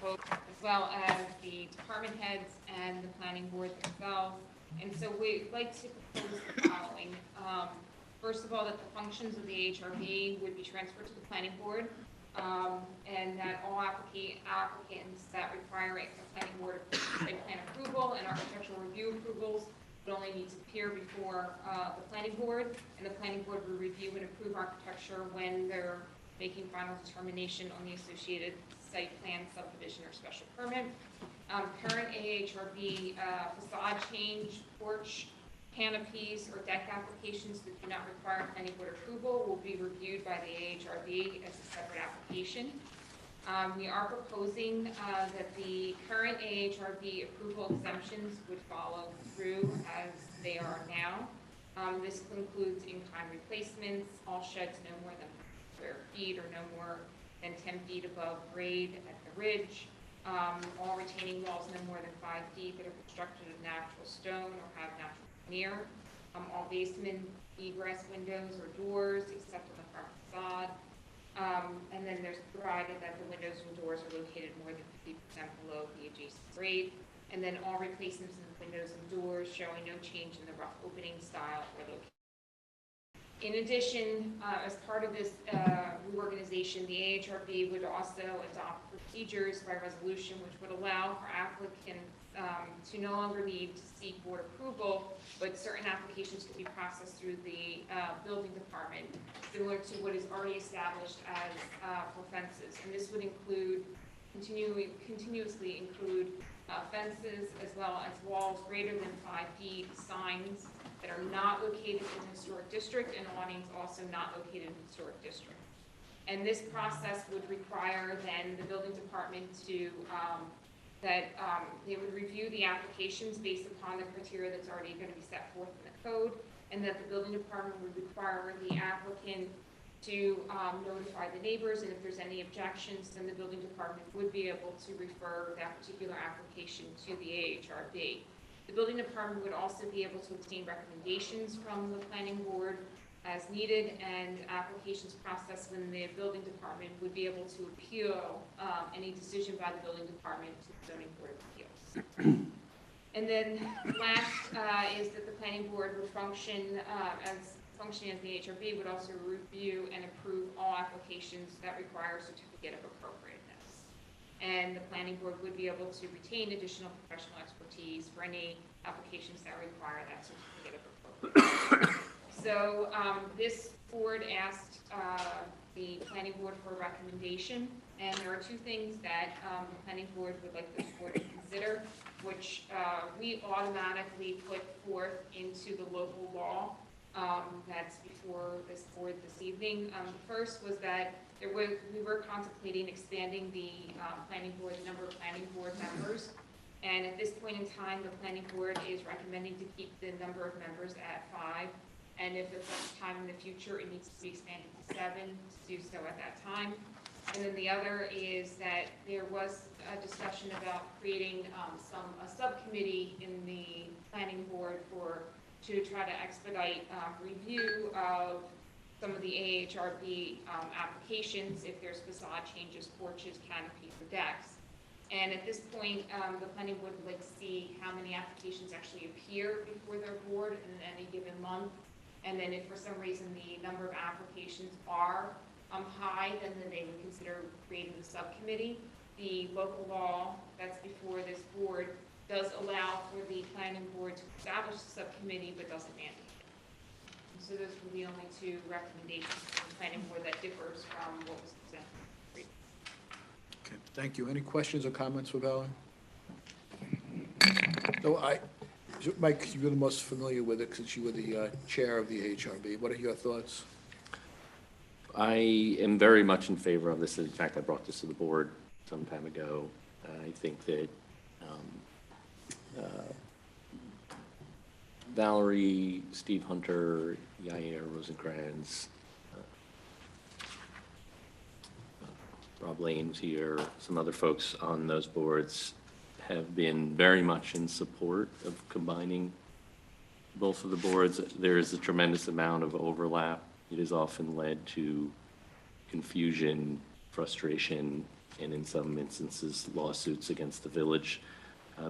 both, as well as the department heads and the planning board themselves. And so we'd like to propose the following. First of all, that the functions of the HRB would be transferred to the planning board, and that all applicants that require a planning board site plan approval and architectural review approvals would only need to appear before the planning board, and the planning board would review and approve architecture when they're making final determination on the associated site plan, subdivision, or special permit. Current AHRB facade change, porch, canopies, or deck applications that do not require planning board approval will be reviewed by the AHRB as a separate application. We are proposing that the current AHRB approval exemptions would follow through as they are now. This includes in-kind replacements, all sheds no more than square feet or no more than 10 feet above grade at the ridge, all retaining walls no more than 5 feet that are constructed of natural stone or have natural veneer, all basement egress windows or doors except on the front facade, and then there's provided that the windows and doors are located more than 50% below the adjacent grade, and then all replacements in the windows and doors showing no change in the rough opening style or location. In addition, as part of this reorganization, the AHRB would also adopt procedures by resolution which would allow for applicants to no longer need to seek board approval, but certain applications could be processed through the building department, similar to what is already established as for fences. And this would include, continuously include fences as well as walls greater than 5 feet, signs that are not located in the historic district, and awnings also not located in the historic district. And this process would require then the building department to, they would review the applications based upon the criteria that's already going to be set forth in the code, and that the building department would require the applicant to notify the neighbors, and if there's any objections, then the building department would be able to refer that particular application to the AHRB. The building department would also be able to obtain recommendations from the planning board as needed, and applications processed when the building department would be able to appeal any decision by the building department to the zoning board of appeals. And then last is that the planning board would functioning as the HRB would also review and approve all applications that require a certificate of appropriateness. And the planning board would be able to retain additional professional expertise for any applications that require that certificate of appropriateness. So this board asked the planning board for a recommendation, and there are two things that the planning board would like this board to consider, which we automatically put forth into the local law that's before this board this evening. The first was that we were contemplating expanding the planning board, the number of planning board members, and at this point in time, the planning board is recommending to keep the number of members at 5. And if at some time in the future it needs to be expanded to 7, to do so at that time. And then the other is that there was a discussion about creating a subcommittee in the planning board to try to expedite review of some of the AHRB applications if there's facade changes, porches, canopies, or decks. And at this point, the planning board would like to see how many applications actually appear before their board in any given month. And then if for some reason the number of applications are high, then they would consider creating the subcommittee. The local law that's before this board does allow for the planning board to establish a subcommittee, but doesn't mandate it. And so those were the only two recommendations from the planning board that differs from what was presented. Okay, thank you. Any questions or comments for Valerie? No, Mike, you're the most familiar with it since you were the chair of the HRB. What are your thoughts? I am very much in favor of this. In fact, I brought this to the board some time ago. I think that Valerie, Steve Hunter, Yair Rosenkrantz, Rob Lane's here, some other folks on those boards have been very much in support of combining both of the boards. There is a tremendous amount of overlap. It has often led to confusion, frustration, and in some instances lawsuits against the village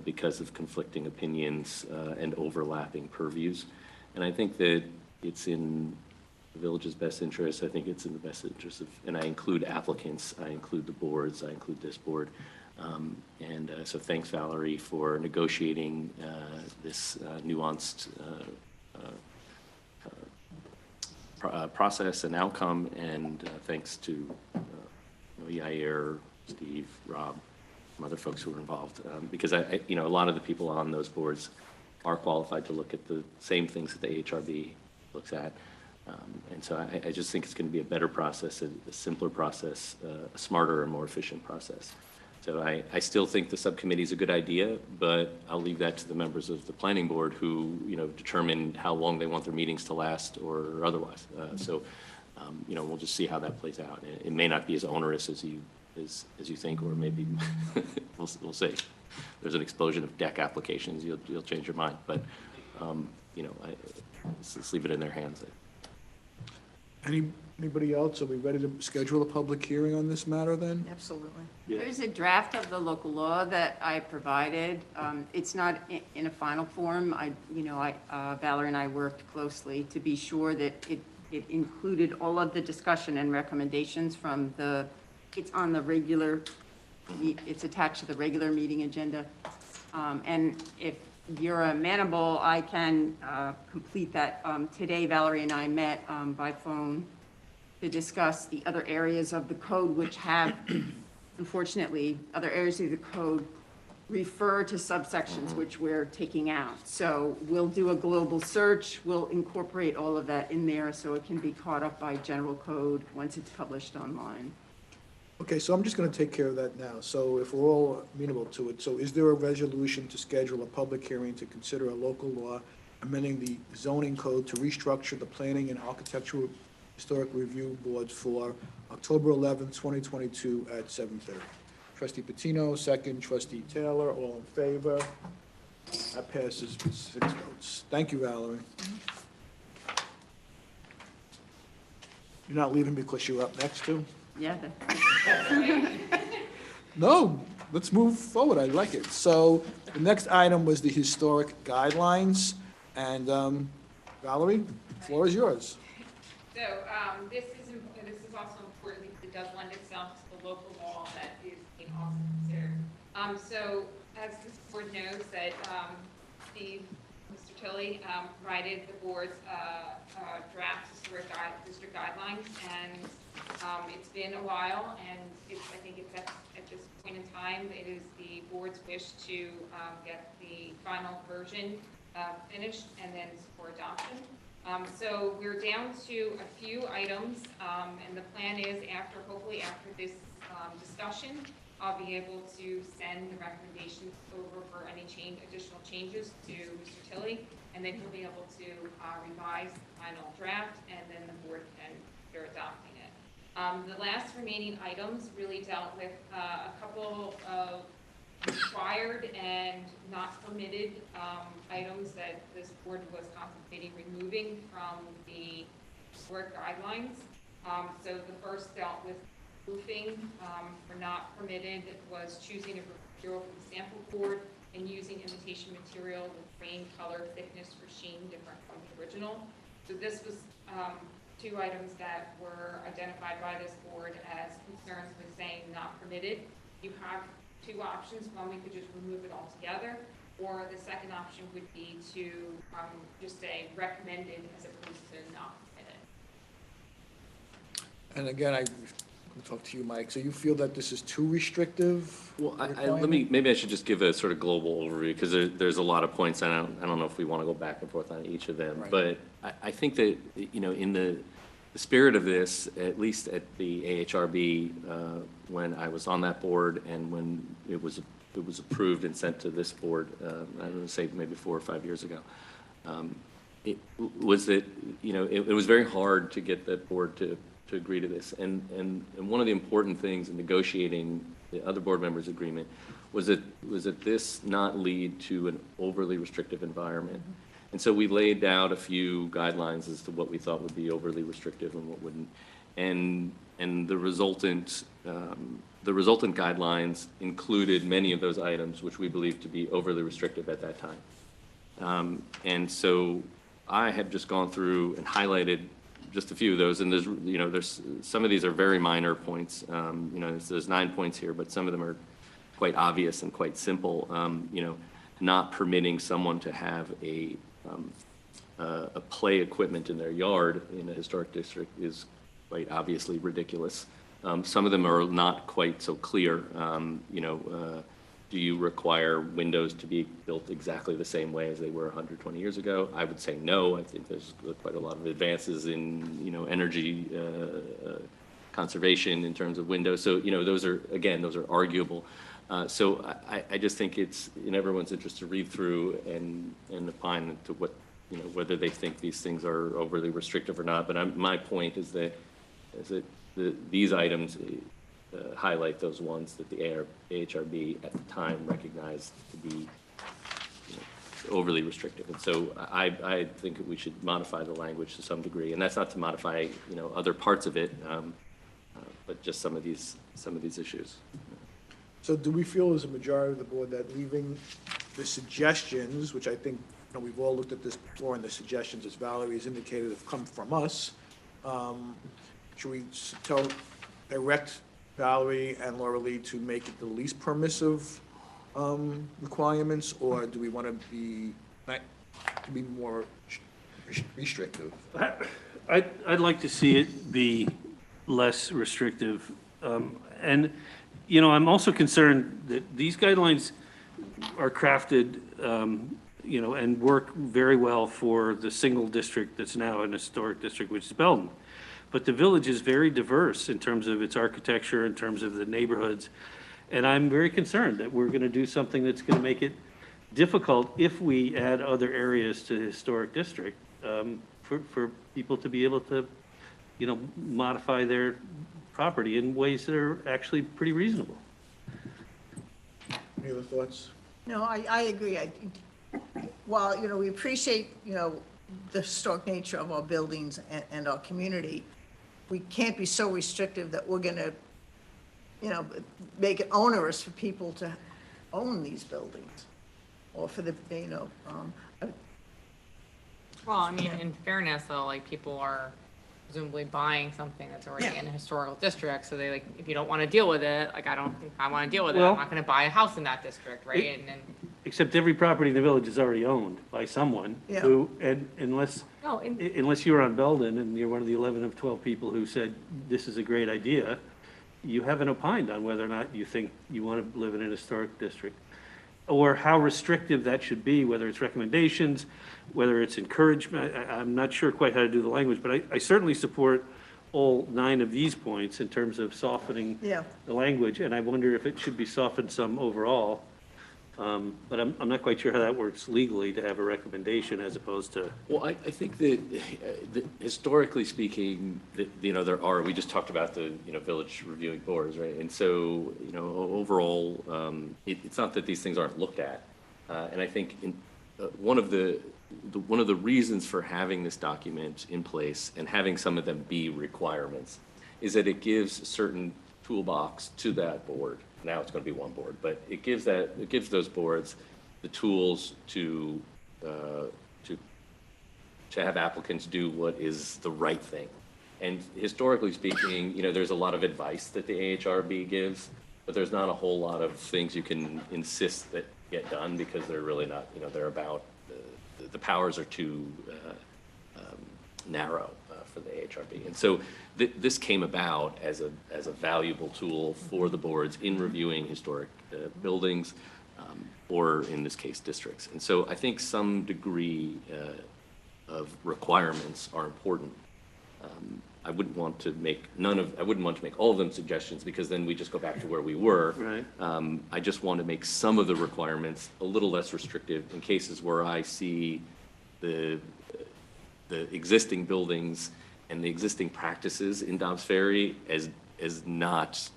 because of conflicting opinions and overlapping purviews. And I think that it's in the village's best interest. I think it's in the best interest of, and I include applicants, I include the boards, I include this board. So thanks, Valerie, for negotiating this nuanced process and outcome, and thanks to Yair, Steve, Rob, some other folks who were involved, because a lot of the people on those boards are qualified to look at the same things that the AHRB looks at. And so I just think it's going to be a better process, a simpler process, a smarter and more efficient process. So I still think the subcommittee is a good idea, but I'll leave that to the members of the planning board who, determine how long they want their meetings to last or otherwise. We'll just see how that plays out. It may not be as onerous as you think, or maybe we'll see. There's an explosion of deck applications. You'll change your mind, but let's leave it in their hands. Anybody else? Are we ready to schedule a public hearing on this matter then? Absolutely. Yeah. There's a draft of the local law that I provided. It's not in a final form. Valerie and I worked closely to be sure that it included all of the discussion and recommendations from it's on the regular, it's attached to the regular meeting agenda. And if you're amenable, I can complete that. Today, Valerie and I met by phone to discuss the other areas of the code which have, unfortunately, other areas of the code refer to subsections which we're taking out. So we'll do a global search. We'll incorporate all of that in there so it can be caught up by general code once it's published online. Okay, so I'm just going to take care of that now. So if we're all amenable to it, so is there a resolution to schedule a public hearing to consider a local law amending the zoning code to restructure the planning and architectural historic review boards for October 11th, 2022 at 7:30? Trustee Patino, second. Trustee Taylor, all in favor? That passes with 6 votes. Thank you, Valerie. You're not leaving because you're up next to? Yeah. No, let's move forward. I like it. So the next item was the historic guidelines. And Valerie, the floor is yours. So this is also important because it does lend itself to the local law that is being also considered. So as this board knows that Mr. Tilley provided the board's draft historic district guidelines, and it's been a while, and I think it's at this point in time, it is the board's wish to get the final version finished and then for adoption. So we're down to a few items, and the plan is hopefully after this discussion, I'll be able to send the recommendations over for any additional changes to Mr. Tilley, and then he'll be able to revise the final draft, and then the board can consider adopting it. The last remaining items really dealt with a couple of required and not permitted items that this board was contemplating removing from the historic guidelines. So the first dealt with roofing. For not permitted was choosing a material from the sample board and using imitation material with grain, color, thickness, or sheen different from the original. So this was two items that were identified by this board as concerns with saying not permitted. You have two options. One, we could just remove it altogether, or the second option would be to just say recommended as opposed to not permitted. And again, I'm going to talk to you, Mike. So you feel that this is too restrictive? Well, maybe I should just give a sort of global overview, because there's a lot of points. I don't know if we want to go back and forth on each of them, Right. But I think that, in the spirit of this, at least at the AHRB, when I was on that board and when it was approved and sent to this board, I don't know, say maybe 4 or 5 years ago, it was that, it was very hard to get that board to agree to this. And one of the important things in negotiating the other board members' agreement was that this not lead to an overly restrictive environment. Mm-hmm. And so we laid out a few guidelines as to what we thought would be overly restrictive and what wouldn't. And the resultant the resultant guidelines included many of those items which we believe to be overly restrictive at that time. And so I have just gone through and highlighted just a few of those, and there's some of these are very minor points. There's 9 points here, but some of them are quite obvious and quite simple. Not permitting someone to have a play equipment in their yard in a historic district is quite obviously ridiculous. Some of them are not quite so clear. Do you require windows to be built exactly the same way as they were 120 years ago? I would say no. I think there's quite a lot of advances in, energy conservation in terms of windows. So, those are arguable. So I just think it's in everyone's interest to read through and opine to what, whether they think these things are overly restrictive or not. But my point is that these items highlight those ones that the AHRB at the time recognized to be overly restrictive. And so I think we should modify the language to some degree. And that's not to modify, other parts of it, but just some of these issues. So do we feel as a majority of the board that leaving the suggestions, which I think, we've all looked at this before, and the suggestions, as Valerie has indicated, have come from us, should we direct Valerie and Laura Lee to make it the least permissive requirements, or do we want to be more restrictive? I'd like to see it be less restrictive. And, I'm also concerned that these guidelines are crafted, and work very well for the single district that's now an historic district, which is Belden. But the village is very diverse in terms of its architecture, in terms of the neighborhoods. And I'm very concerned that we're going to do something that's going to make it difficult if we add other areas to the historic district, for people to be able to, modify their property in ways that are actually pretty reasonable. Any other thoughts? No, I agree. I think, while, we appreciate, the historic nature of our buildings and our community, we can't be so restrictive that we're gonna, make it onerous for people to own these buildings, or for the, Well, I mean, in fairness, though, like, people are presumably buying something that's already in a historical district, so they, if you don't want to deal with it, I don't think I want to deal with it, Well, I'm not going to buy a house in that district, right? And Except every property in the village is already owned by someone Yeah. who, and unless and you're on Belden and you're one of the 11 of 12 people who said, this is a great idea, you haven't opined on whether or not you think you want to live in an historic district, or how restrictive that should be, whether it's recommendations, whether it's encouragement. I'm not sure quite how to do the language, but I certainly support all 9 of these points in terms of softening Yeah. the language, and I wonder if it should be softened some overall. But I'm not quite sure how that works legally, to have a recommendation as opposed to. Well, I think that historically speaking, we just talked about the, village reviewing boards, right? And so, overall, it's not that these things aren't looked at. And I think one of the reasons for having this document in place and having some of them be requirements is that it gives a certain toolbox to that board. Now it's going to be one board, but it gives those boards the tools to have applicants do what is the right thing. And historically speaking, there's a lot of advice that the AHRB gives, but there's not a whole lot of things you can insist that get done, because they're really not, they're about, the powers are too narrow for the AHRB. And so this came about as a valuable tool for the boards in reviewing historic buildings, or in this case, districts. And so I think some degree of requirements are important. I wouldn't want to make all of them suggestions, because then we just go back to where we were. Right. I just want to make some of the requirements a little less restrictive in cases where I see the existing buildings and the existing practices in Dobbs Ferry as not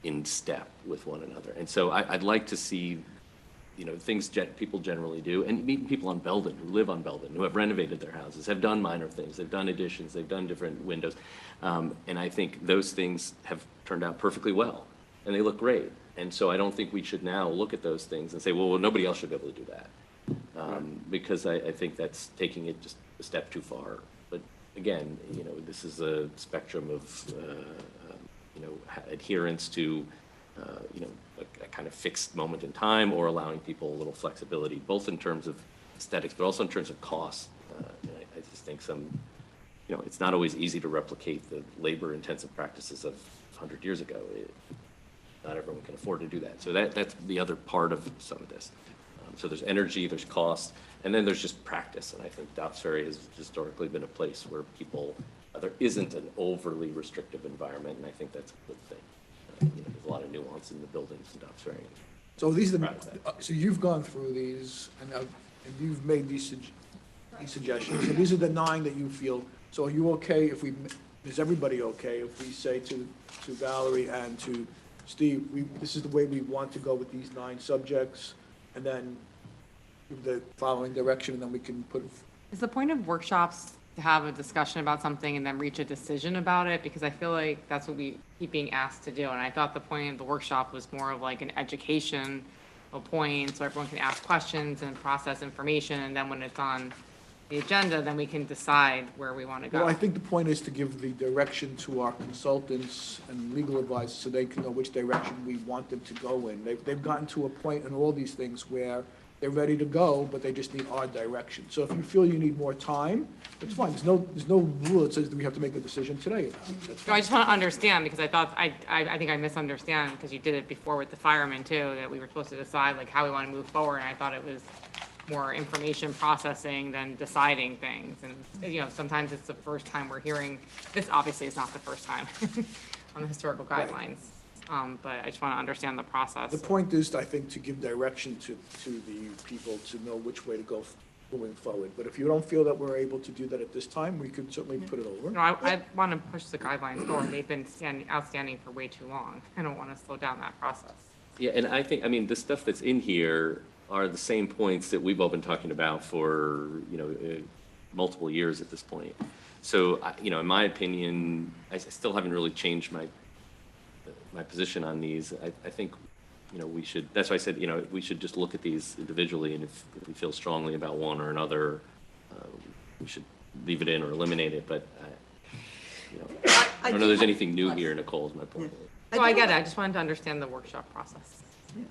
in step with one another. And so I'd like to see, things people generally do, and meeting people on Belden, who live on Belden, who have renovated their houses, have done minor things, they've done additions, they've done different windows. And I think those things have turned out perfectly well, and they look great. And so I don't think we should now look at those things and say, well, nobody else should be able to do that. Because I think that's taking it just a step too far. But again, you know, this is a spectrum of, you know, adherence to, you know, a kind of fixed moment in time, or allowing people a little flexibility, both in terms of aesthetics, but also in terms of cost. I just think you know, it's not always easy to replicate the labor-intensive practices of 100 years ago. Not everyone can afford to do that. So that's the other part of some of this. So there's energy, there's cost, and then there's just practice. And I think Dobbs Ferry has historically been a place where people, there isn't an overly restrictive environment, and I think that's a good thing. You know, there's a lot of nuance in the buildings in Dobbs Ferry. So these are, Proud of that. so you've gone through these, and you've made these suggestions. So these are the 9 that you feel, so are you okay if is everybody okay if we say to Valerie and to Steve, this is the way we want to go with these 9 subjects, and then give the following direction, and then we can put. Is the point of workshops to have a discussion about something and then reach a decision about it? Because I feel like that's what we keep being asked to do. And I thought the point of the workshop was more of like an educational point, so everyone can ask questions and process information. And then when it's on the agenda, then we can decide where we want to go. Well, I think the point is to give the direction to our consultants and legal advisors so they can know which direction we want them to go in. They've gotten to a point in all these things where they're ready to go, but they just need our direction. So if you feel you need more time, that's fine. There's no rule that says that we have to make a decision today. That's No, I fine. just want to understand, because I thought, I think I misunderstand, because you did it before with the firemen too, that we were supposed to decide like how we want to move forward, and I thought it was more information processing than deciding things. And, you know, sometimes it's the first time we're hearing, this obviously is not the first time on the historical guidelines. But I just want to understand the process. The point is, I think, to give direction to the people to know which way to go moving forward. But if you don't feel that we're able to do that at this time, we could certainly put it over. No, I want to push the guidelines forward. They've been outstanding for way too long. I don't want to slow down that process. Yeah, and I think, I mean, the stuff that's in here are the same points that we've all been talking about for, you know, multiple years at this point. So, you know, in my opinion, I still haven't really changed my position on these. I think, you know, we should, that's why I said, you know, we should just look at these individually, and if we feel strongly about one or another, we should leave it in or eliminate it, but, you know, I don't know there's anything new here, Nicole, is my point. So I get it. I just wanted to understand the workshop process.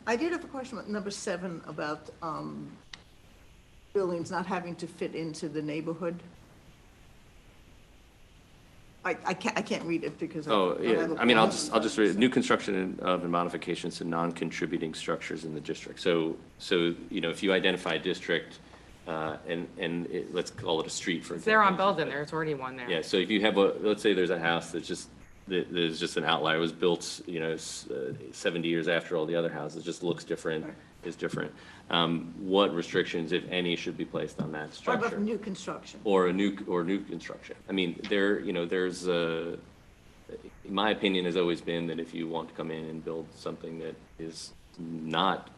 I did have a question about number 7 about buildings not having to fit into the neighborhood. I can't read it because I Oh, don't yeah, have a I mean, I'll plan. just read it. New construction of and modifications to non-contributing structures in the district. So, you know, if you identify a district, let's call it a street, for example. It's there on Belden. There's already one there. Yeah, so if you have let's say there's a house there's just an outlier, it was built, you know, 70 years after all the other houses, just looks different, is different. What restrictions, if any, should be placed on that What structure? about new construction? Or new construction. I mean, you know, there's my opinion has always been that if you want to come in and build something that is not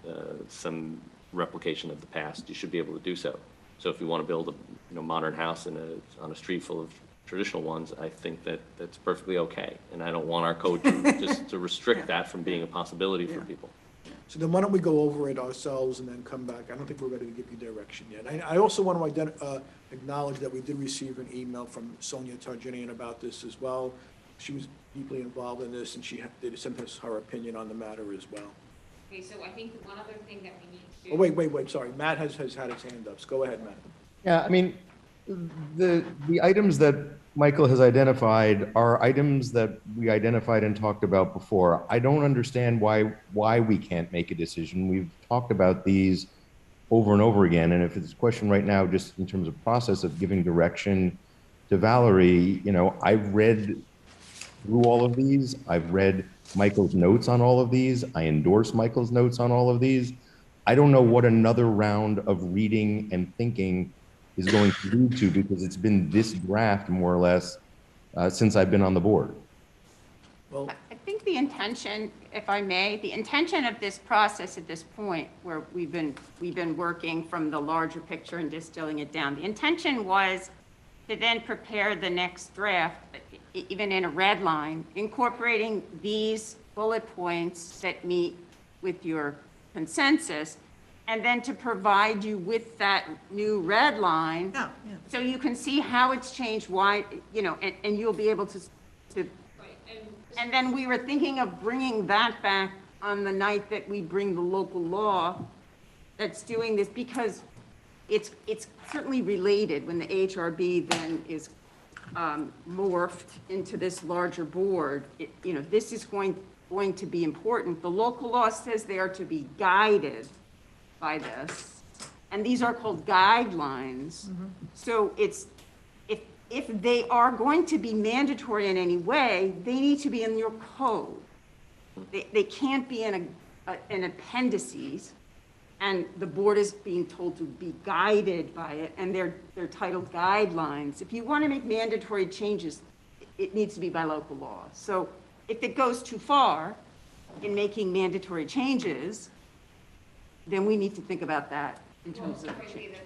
some replication of the past, you should be able to do so. So if you want to build a modern house on a street full of traditional ones, I think that's perfectly okay. And I don't want our code to restrict that from being a possibility for people. So then why don't we go over it ourselves and then come back? I don't think we're ready to give you direction yet. I also want to acknowledge that we did receive an email from Sonia Targinian about this as well. She was deeply involved in this, and she did send us her opinion on the matter as well. Okay, so I think the one other thing that we need to. Oh, wait, sorry. Matt has had his hand up. So go ahead, Matt. Yeah, I mean, the items that Michael has identified are items that we identified and talked about before. I don't understand why we can't make a decision. We've talked about these over and over again, and if it's a question right now, just in terms of process of giving direction to Valerie, you know, I've read through all of these. I've read Michael's notes on all of these. I endorse Michael's notes on all of these. I don't know what another round of reading and thinking is going to lead to, because it's been this draft more or less since I've been on the board. Well, I think the intention, if I may, the intention of this process at this point, where we've been working from the larger picture and distilling it down, the intention was to then prepare the next draft even in a red line, incorporating these bullet points that meet with your consensus, and then to provide you with that new red line. Yeah, yeah. So you can see how it's changed, why, and you'll be able to, Right, and then we were thinking of bringing that back on the night that we bring the local law that's doing this, because it's certainly related when the HRB then is morphed into this larger board. This is going to be important. The local law says they are to be guided by this, and these are called guidelines. So if they are going to be mandatory in any way, they need to be in your code. They can't be in an appendices, and the board is being told to be guided by it, and they're titled guidelines. If you want to make mandatory changes, it needs to be by local law. So if it goes too far in making mandatory changes, then we need to think about that in terms of frankly, change.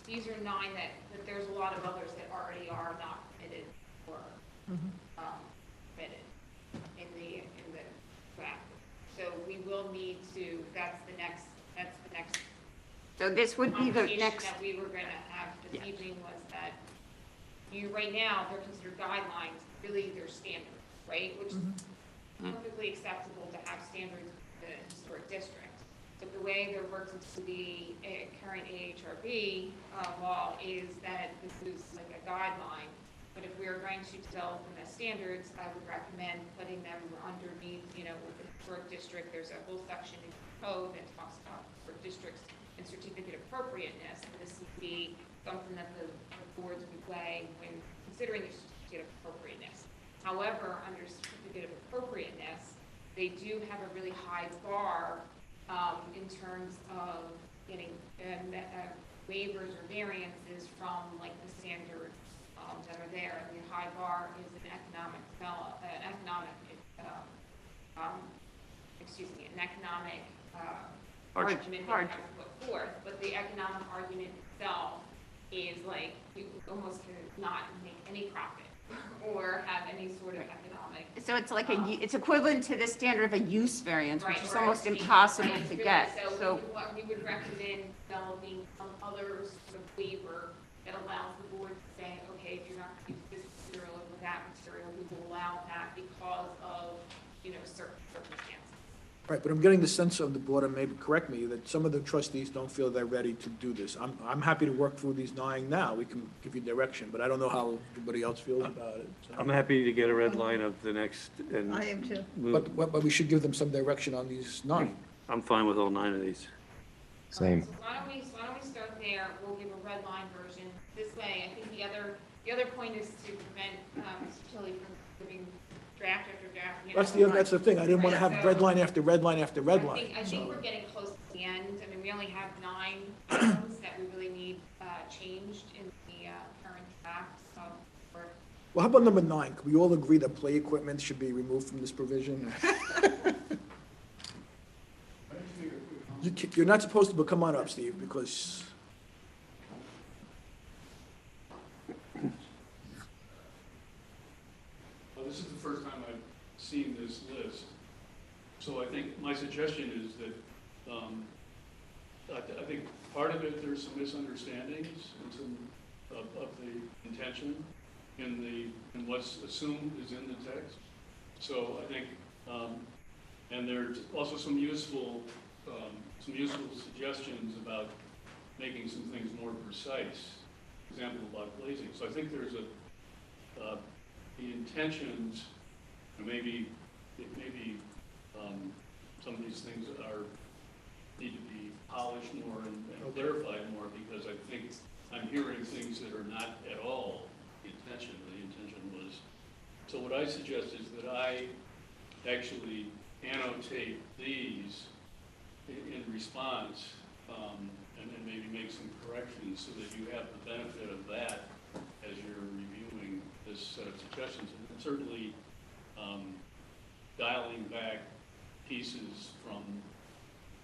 these are 9 that there's a lot of others that already are not permitted or permitted in the draft. So we will need to, that's the next So this would be the conversation next, that we were gonna have this Yeah. evening, was that right now, they're considered guidelines, really they're standards, right? Which is perfectly acceptable to have standards in a historic district. But the way they're worked into the current AHRB law is that this is like a guideline. But if we are going to develop them as standards, I would recommend putting them underneath, with the historic district. There's a whole section in the code that talks about historic districts and certificate appropriateness. And this would be something that the boards would weigh when considering the certificate of appropriateness. However, under certificate of appropriateness, they do have a really high bar in terms of getting waivers or variances from like the standards that are there. And the high bar is an economic argument they have to put forth. But the economic argument itself is like you almost cannot make any profit or have any sort of economic. so it's like it's equivalent to the standard of a use variance, which Right, is or almost a impossible right, to really. get. So we would recommend developing some other sort of waiver that allows the board to say, okay, if you're not going to use this material or that material, we will allow that because of, certain circumstances. Right, but I'm getting the sense of the board, and maybe correct me, that some of the trustees don't feel they're ready to do this. I'm happy to work through these 9 now. We can give you direction, but I don't know how everybody else feels about it. So. I'm happy to get a red line of the next, and I am too. But we should give them some direction on these 9. I'm fine with all 9 of these. Same. So why don't we start there? We'll give a red line version. This way, I think the other point is to prevent Mr. Tilley from giving draft after draft. That's the thing. I didn't want to have red line after red line after red line. I think we're getting close to the end. I mean, we only have 9 items that we really need changed in the current draft. So Well, how about number 9? Can we all agree that play equipment should be removed from this provision? You're not supposed to come on up, Steve, because Well, this is the first time I've seen this list. So I think my suggestion is that, I think part of it, there's some misunderstandings and some of the intention in what's assumed is in the text. So I think, and there's also some useful suggestions about making some things more precise. Example about glazing. So I think there's the intentions, maybe some of these things need to be polished more and clarified more, because I think I'm hearing things that are not at all the intention. The intention was, so what I suggest is that I actually annotate these in response, and then maybe make some corrections so that you have the benefit of that as you're reviewing this set of suggestions. And certainly dialing back pieces from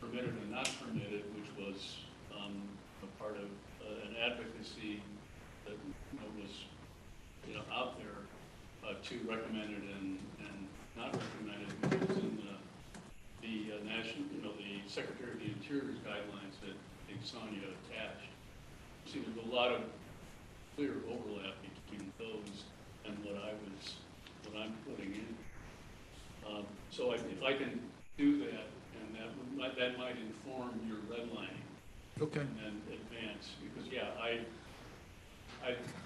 permitted and not permitted, which was a part of an advocacy that was out there to recommended and not recommended, because in the national, the Secretary of the Interior's guidelines that I think Sonia attached, see, there's a lot of clear overlap between those and what I'm putting in. So if I can do that, and that might inform your redlining. Okay. And then advance, because, yeah,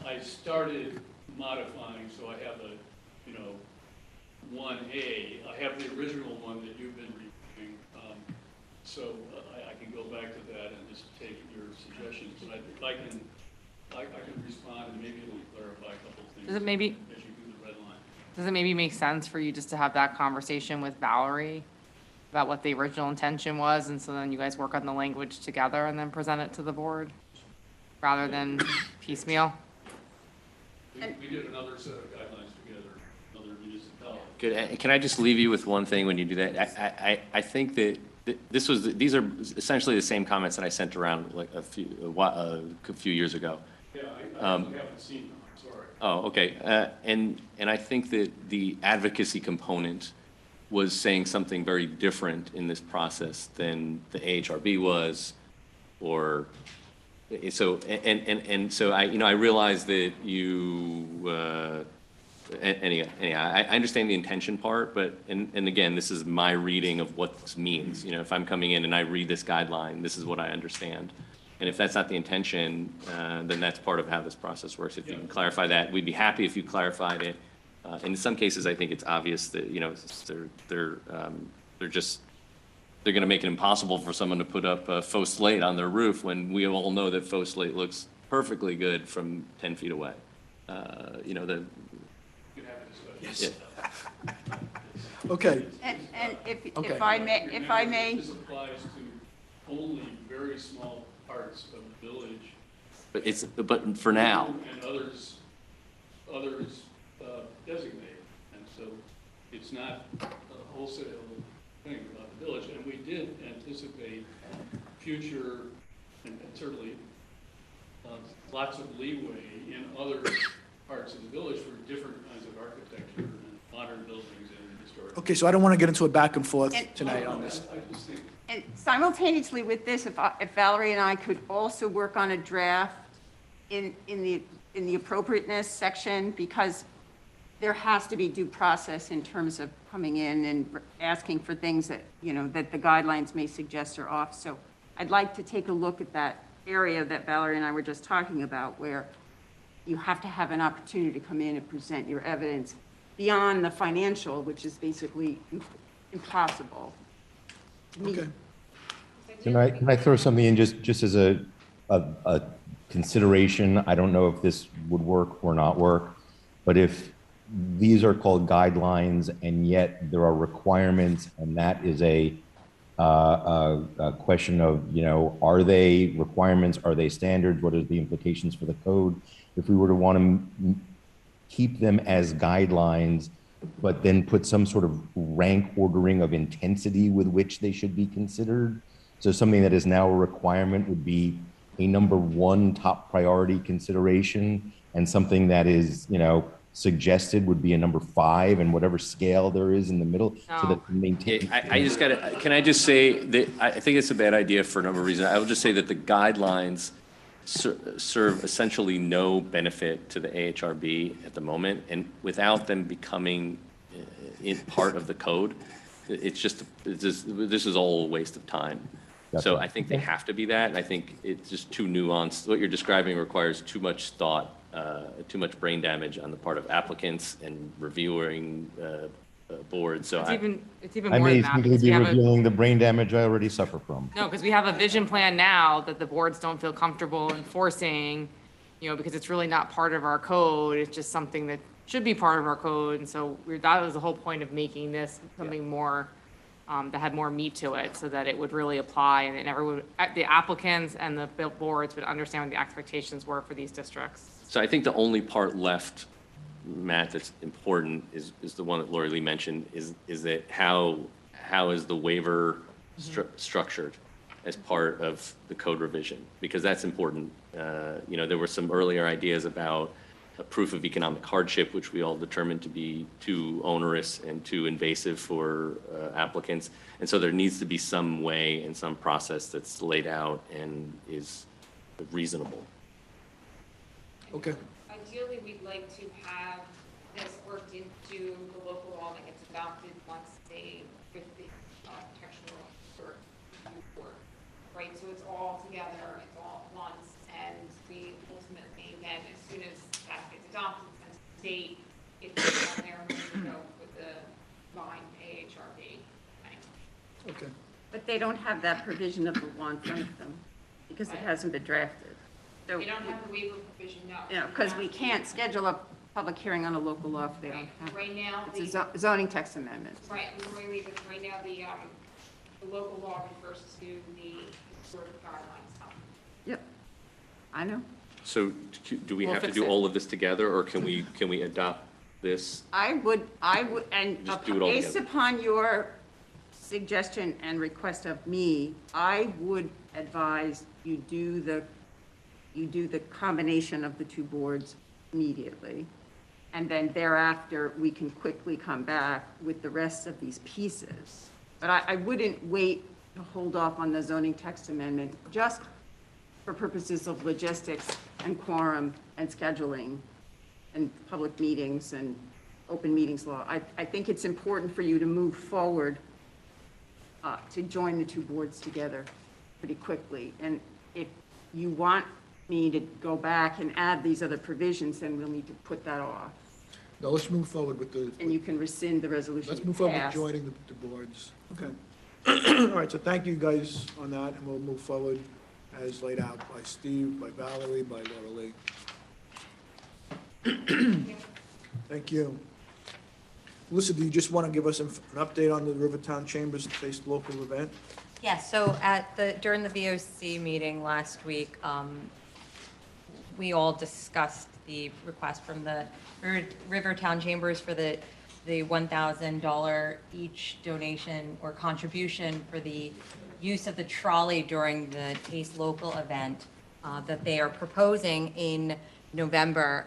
I started modifying, so I have a, 1A. I have the original one that you've been reviewing, so I can go back to that and just take your suggestions. But if I can respond, and maybe it'll clarify a couple of things. Does it maybe, as you do the red line. does it maybe make sense for you just to have that conversation with Valerie about what the original intention was, and so then you guys work on the language together and then present it to the board, rather than piecemeal? We did another set of guidelines together, another municipality. Good. Can I just leave you with one thing when you do that? I think that these are essentially the same comments that I sent around like a few years ago. Yeah, I actually haven't seen them, I'm sorry. Oh, okay. And I think that the advocacy component was saying something very different in this process than the AHRB was, or so. And so I realize that you. Anyhow, I understand the intention part, but and again, this is my reading of what this means. If I'm coming in and I read this guideline, this is what I understand. And if that's not the intention, then that's part of how this process works. If you can clarify that, we'd be happy if you clarified it. And in some cases, I think it's obvious that they're going to make it impossible for someone to put up a faux slate on their roof when we all know that faux slate looks perfectly good from 10 feet away. Yes. Okay. And Okay. if I may, This applies to only very small parts of the village. But for now. And others designated. And so it's not a wholesale thing about the village. And we did anticipate future, and certainly lots of leeway in other parts of the village for different kinds of architecture and modern buildings and historic. Okay, so I don't want to get into a back and forth And- tonight on this. I just think and simultaneously with this, if Valerie and I could also work on a draft in the appropriateness section, because there has to be due process in terms of coming in and asking for things that, that the guidelines may suggest are off. So I'd like to take a look at that area that Valerie and I were just talking about, where you have to have an opportunity to come in and present your evidence beyond the financial, which is basically impossible. to meet. Okay. Can I throw something in just as a consideration? I don't know if this would work or not work, but if these are called guidelines and yet there are requirements, and that is a question of, are they requirements? Are they standards? What are the implications for the code? If we were to want to keep them as guidelines, but then put some sort of rank ordering of intensity with which they should be considered. So something that is now a requirement would be a number one top priority consideration, and something that is, suggested would be a number 5, and whatever scale there is in the middle, so that maintain. Can I just say that I think it's a bad idea for a number of reasons. I will just say that the guidelines serve essentially no benefit to the AHRB at the moment, and without them becoming part of the code, this is all a waste of time. So I think they have to be that, and I think it's just too nuanced. What you're describing requires too much thought, too much brain damage on the part of applicants and reviewing boards. So It's even I more may than that. simply because we be have a- revealing the brain damage I already suffer from. No, because we have a vision plan now that the boards don't feel comfortable enforcing, because it's really not part of our code. It's just something that should be part of our code. And so that was the whole point of making this something more, that had more meat to it, so that it would really apply, and the applicants and the boards would understand what the expectations were for these districts. So I think the only part left, Matt, that's important is the one that Lori Lee mentioned, is that how is the waiver structured as part of the code revision? Because that's important. There were some earlier ideas about a proof of economic hardship, which we all determined to be too onerous and too invasive for applicants. And so there needs to be some way and some process that's laid out and is reasonable. Okay. Ideally, we'd like to have this worked into the local law that gets adopted once they, with the textual or board, right? So it's all together, it's all at once, and we ultimately, then, as soon as that gets adopted, since the state, it's on there, and we go with the line AHRB. Okay. But they don't have that provision of the law in front of them because it hasn't been drafted. So, We don't have the waiver provision, no. you know, because we can't schedule a public hearing on a local law if they don't have. Right now, It's a zoning text amendment. right, right now, the local law refers to the historic guidelines. Yep, I know. So do we We'll have to fix do it. all of this together, or can we adopt this? I would, and Just do it all based together. upon your suggestion and request of me, I would advise you do the combination of the two boards immediately. And then thereafter, we can quickly come back with the rest of these pieces. But I wouldn't wait to hold off on the zoning text amendment, just for purposes of logistics and quorum and scheduling and public meetings and open meetings law. I think it's important for you to move forward to join the two boards together pretty quickly. And if you want me to go back and add these other provisions, then we'll need to put that off. Now, let's move forward with the, And you can rescind the resolution. let's move forward with passed. joining the boards. Okay. All right, so thank you guys on that, and we'll move forward as laid out by Steve, by Valerie, by Laura Lee. Thank you. Melissa, do you just want to give us an update on the Rivertown Chambers-based local event? Yes, so during the VOC meeting last week, we all discussed the request from the Rivertown Chambers for the $1,000 each donation or contribution for the use of the trolley during the Taste Local event that they are proposing in November.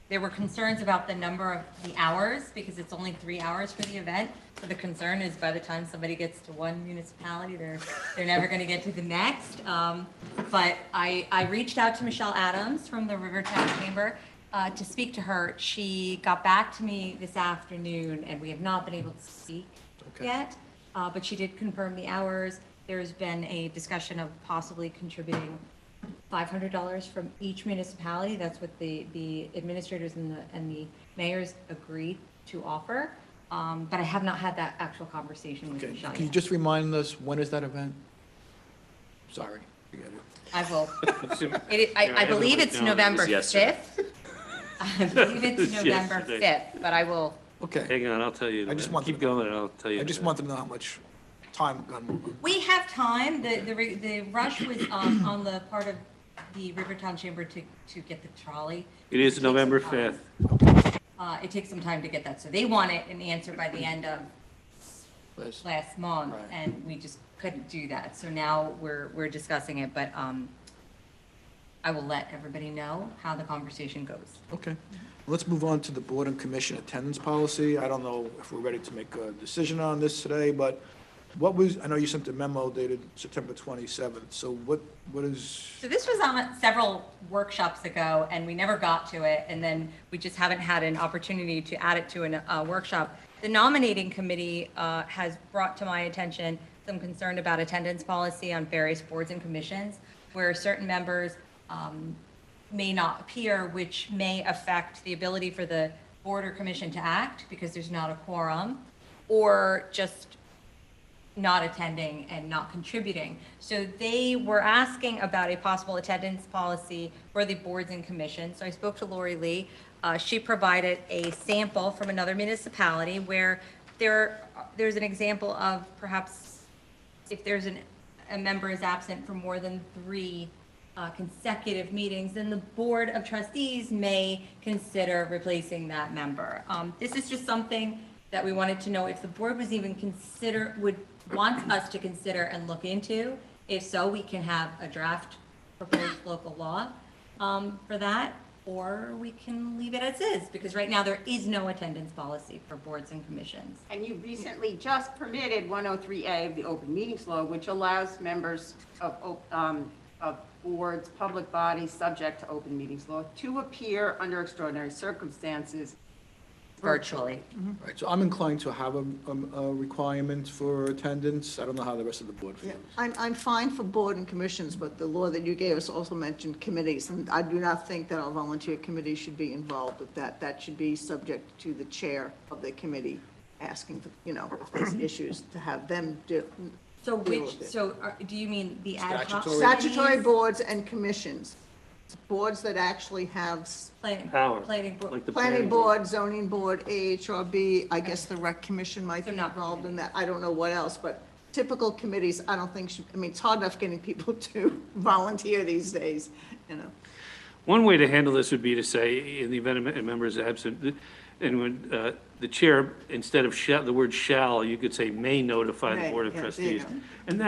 There were concerns about the number of the hours, because it's only 3 hours for the event. So the concern is by the time somebody gets to one municipality, they're never going to get to the next. But I reached out to Michelle Adams from the Rivertown Chamber to speak to her. She got back to me this afternoon, and we have not been able to speak yet. But she did confirm the hours. There's been a discussion of possibly contributing $500 from each municipality. That's what the administrators and the mayors agreed to offer. But I have not had that actual conversation with Okay, Michelle can you yet. just remind us, when is that event? Sorry, forget it. I will. Yeah, I believe it's down. November It was yesterday. 5th. I believe it's It's November yesterday. 5th, but I will. Okay, Hang on, I'll tell you. I just wanted Keep to- going, and I'll tell you. I just wanted to know how much time got. We have time. The rush was on the part of the Rivertown Chamber to get the trolley. It is It takes November some time. 5th. It takes some time to get that, so they want it an answer by the end of last month, Right. and we just couldn't do that. So now we're discussing it, but I will let everybody know how the conversation goes. Okay. Let's move on to the board and commission attendance policy. I don't know if we're ready to make a decision on this today, but I know you sent a memo dated September 27th, so what is, So this was on several workshops ago, and we never got to it, and then we just haven't had an opportunity to add it to a workshop. The nominating committee has brought to my attention some concern about attendance policy on various boards and commissions, where certain members may not appear, which may affect the ability for the board or commission to act because there's not a quorum, or just not attending and not contributing. So they were asking about a possible attendance policy for the boards and commissions. So I spoke to Lori Lee. She provided a sample from another municipality where there's an example of perhaps if there's a member is absent for more than 3 consecutive meetings, then the Board of Trustees may consider replacing that member. This is just something that we wanted to know if the board was even would want us to consider and look into. If so, we can have a draft proposed local law for that, or we can leave it as is, because right now there is no attendance policy for boards and commissions. And you recently just permitted 103A of the open meetings law, which allows members of boards, public bodies subject to open meetings law to appear under extraordinary circumstances virtually. Right, so I'm inclined to have a requirement for attendance. I don't know how the rest of the board Yeah, feels. I'm fine for board and commissions, but the law that you gave us also mentioned committees, and I do not think that our volunteer committee should be involved with that. That should be subject to the chair of the committee asking, for, if there's issues, to have them do. So deal which, with it. so do you mean the ad hoc? Statutory. Statutory committees? boards and commissions, boards that actually have Planning, Power. planning board. Like the planning board, zoning board, AHRB, I guess the rec commission might So be not involved in that. I don't know what else, but typical committees, I don't think should, it's hard enough getting people to volunteer these days, One way to handle this would be to say, in the event a member is absent, and when the chair, instead of the word shall, you could say may notify the May, Board of yeah, there you Trustees. go.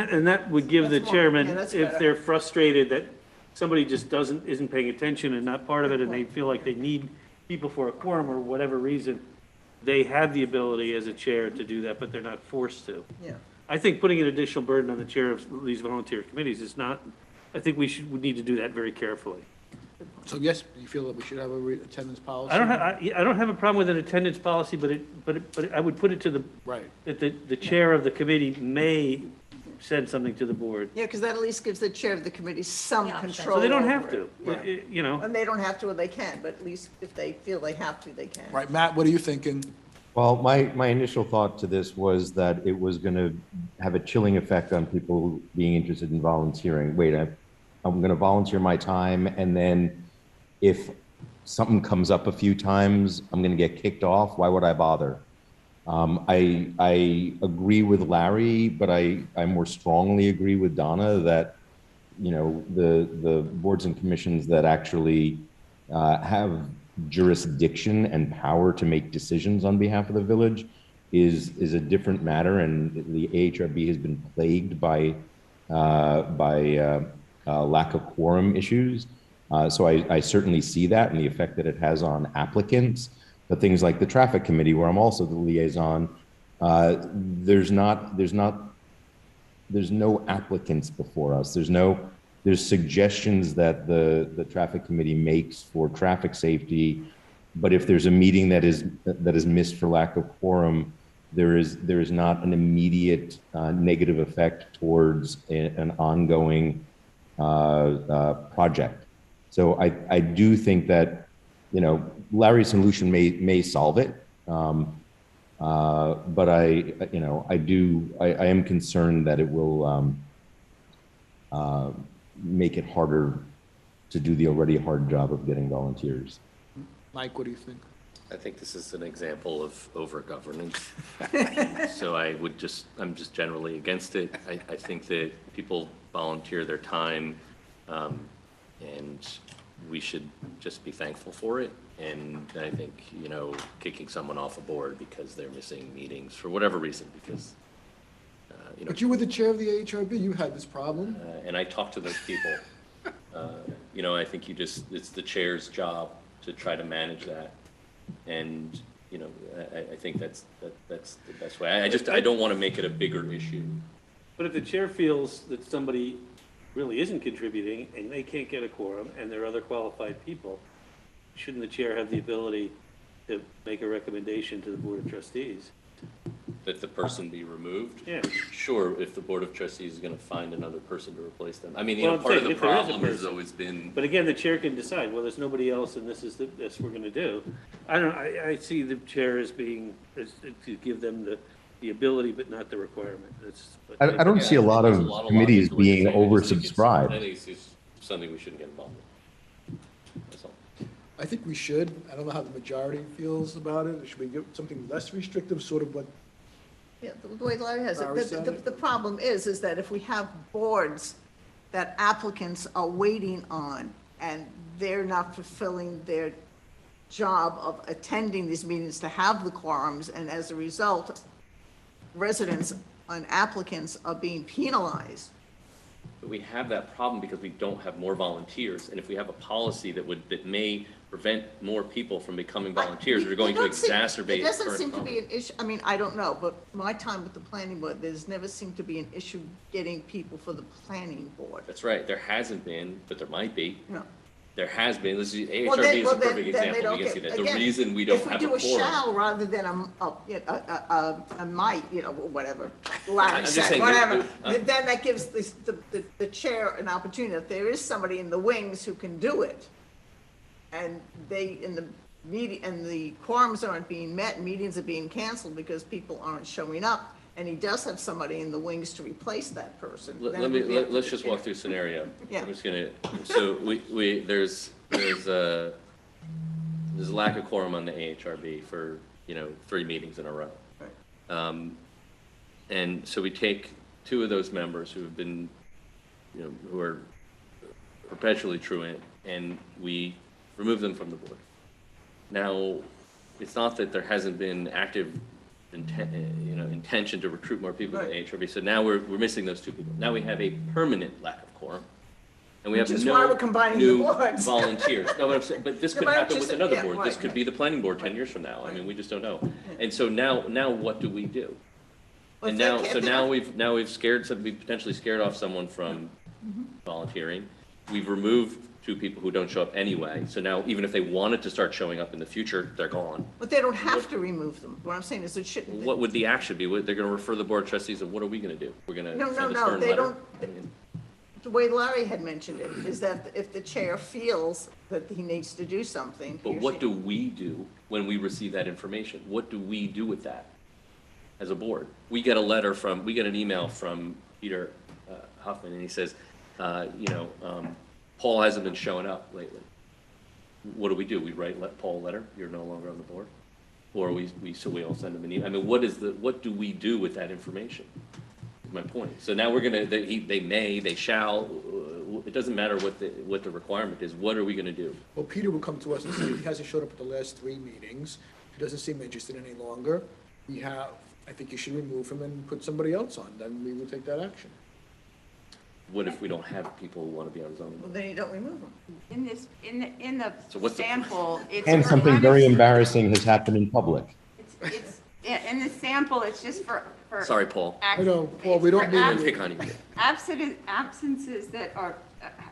And that would give the That's more- chairman, yeah, that's if better. they're frustrated that somebody just isn't paying attention and not part of it, and they feel like they need people for a quorum or whatever reason, they have the ability as a chair to do that, but they're not forced to. Yeah. I think putting an additional burden on the chair of these volunteer committees is not, I think we need to do that very carefully. So yes, you feel that we should have a attendance policy? I don't have a problem with an attendance policy, but I would put it to Right. that the chair of the committee may send something to the board. Yeah, because that at least gives the chair of the committee some Yeah. control. So they don't over have it. to, but, Yeah. And they don't have to, or they can, but at least if they feel they have to, they can. Right, Matt, what are you thinking? Well, my initial thought to this was that it was going to have a chilling effect on people being interested in volunteering. Wait, I'm going to volunteer my time, and then if something comes up a few times, I'm going to get kicked off. Why would I bother? I agree with Larry, but I more strongly agree with Donna that, the boards and commissions that actually have jurisdiction and power to make decisions on behalf of the village is a different matter, and the AHRB has been plagued by lack of quorum issues. So I certainly see that and the effect that it has on applicants. But things like the traffic committee, where I'm also the liaison, there's no applicants before us. There's suggestions that the traffic committee makes for traffic safety, but if there's a meeting that is missed for lack of quorum, there is not an immediate negative effect towards an ongoing project. So I do think that, Larry's solution may solve it. But I am concerned that it will make it harder to do the already hard job of getting volunteers. Mike, what do you think? I think this is an example of over-governance. So I'm just generally against it. I think that people volunteer their time, and we should just be thankful for it. And I think, kicking someone off a board because they're missing meetings for whatever reason, because, But you were the chair of the AHRB, you had this problem. and I talk to those people. I think it's the chair's job to try to manage that. And, I think that's the best way. I don't want to make it a bigger issue. But if the chair feels that somebody really isn't contributing and they can't get a quorum and there are other qualified people, shouldn't the chair have the ability to make a recommendation to the Board of Trustees? That the person be removed? Yeah. Sure, if the Board of Trustees is going to find another person to replace them. I mean, Well, I'm part of saying the if there is a problem has person. always been, But again, the chair can decide, well, there's nobody else and this we're gonna do. I see the chair as being, to give them the ability, but not the requirement. I don't see a lot there's of logic committees to what you're being saying. I just think oversubscribed. I think it's something we shouldn't get involved with. That's all. I think we should. I don't know how the majority feels about it. Should we give something less restrictive, sort of what? Yeah, the way Larry has Larry it, said the it. problem is that if we have boards that applicants are waiting on, and they're not fulfilling their job of attending these meetings to have the quorums, and as a result, residents and applicants are being penalized, But we have that problem because we don't have more volunteers. And if we have a policy that may prevent more people from becoming volunteers, we're going to exacerbate. It doesn't current seem to be problems. an issue, I mean, I don't know, but my time with the planning board, there's never seemed to be an issue getting people for the planning board. That's right. There hasn't been, but there might be. No. There has been. This is, Well, AHRB then- is well, a then- perfect then they example. don't We can see get- that. The again, reason we don't have a If we do a quorum. shall rather than a might, you know, whatever, Larry I'm just said, saying, whatever, the- then that gives the chair an opportunity, if there is somebody in the wings who can do it, and they, in the meeting, and the quorums aren't being met, meetings are being canceled because people aren't showing up, and he does have somebody in the wings to replace that person. then it would be up to Let's the just chair. walk through scenario. Yeah. I'm just gonna, so there's a lack of quorum on the AHRB for, 3 meetings in a row. Right. And so we take 2 of those members who have been, who are perpetually truant, and we remove them from the board. Now, it's not that there hasn't been active intention to recruit more people to the Right. AHRB. So now we're missing those 2 people. Now we have a permanent lack of quorum. And we have Which is why no we're combining the new boards. volunteers. No, but this No, could but I'm happen just- with another yeah, board. This right, could be the planning board 10 years from now. I mean, we just don't know. And so now what do we do? Well, And if they now, can't- so they now don't- we've potentially scared off someone from volunteering. We've removed 2 people who don't show up anyway. So now even if they wanted to start showing up in the future, they're gone. But they don't have to remove them. What I'm saying is it shouldn't. What would the action be? They're going to refer the board of trustees, and what are we going to do? We're going to No, send a no, stern they letter? don't, the way Larry had mentioned it, is that if the chair feels that he needs to do something. he But or what she- do we do when we receive that information? What do we do with that as a board? We get an email from Peter Huffman, and he says, Paul hasn't been showing up lately. What do? We let Paul a letter, you're no longer on the board? Or we all send him an email? I mean, what do we do with that information? Is my point. So now they shall, it doesn't matter what the requirement is. What are we gonna do? Well, Peter will come to us and say, he hasn't showed up at the last 3 meetings, he doesn't seem interested any longer. I think you should remove him and put somebody else on, then we will take that action. What if we don't have people who wanna be on zoning Well, board? then you don't remove them. In this, in the So what's the- sample, it's. And for something kind very of- embarrassing has happened in public. Yeah, in the sample, it's just for. Sorry, Paul. I know, Paul, we don't it's mean for I pick on you. absences that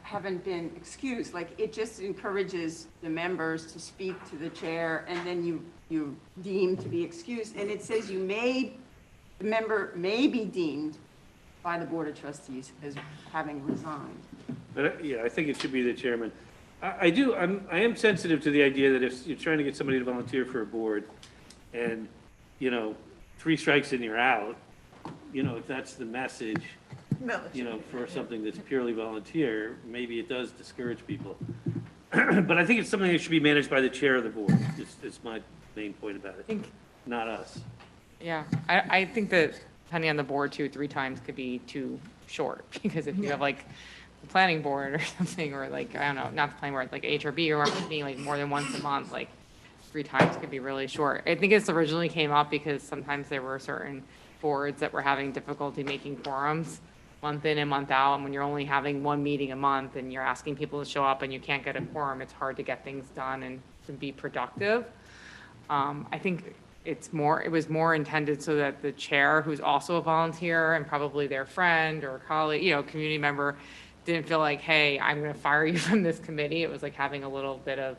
haven't been excused, like it just encourages the members to speak to the chair, and then you deem to be excused, and it says the member may be deemed by the Board of Trustees as having resigned. But, yeah, I think it should be the chairman. I am sensitive to the idea that if you're trying to get somebody to volunteer for a board, and, 3 strikes and you're out, if that's the message, No. for something that's purely volunteer, maybe it does discourage people. But I think it's something that should be managed by the chair of the board. It's my main point about it, think, not us. yeah, I think that depending on the board, 2-3 times could be too short, because if you have like the planning board or something, or like, I don't know, not the planning board, like HRB or whatever, being like more than once a month, like 3 times could be really short. I think this originally came up because sometimes there were certain boards that were having difficulty making quorums month in and month out, and when you're only having 1 meeting a month and you're asking people to show up and you can't get a quorum, it's hard to get things done and to be productive. I think it was more intended so that the chair, who's also a volunteer and probably their friend or colleague, community member, didn't feel like, hey, I'm going to fire you from this committee. It was like having a little bit of,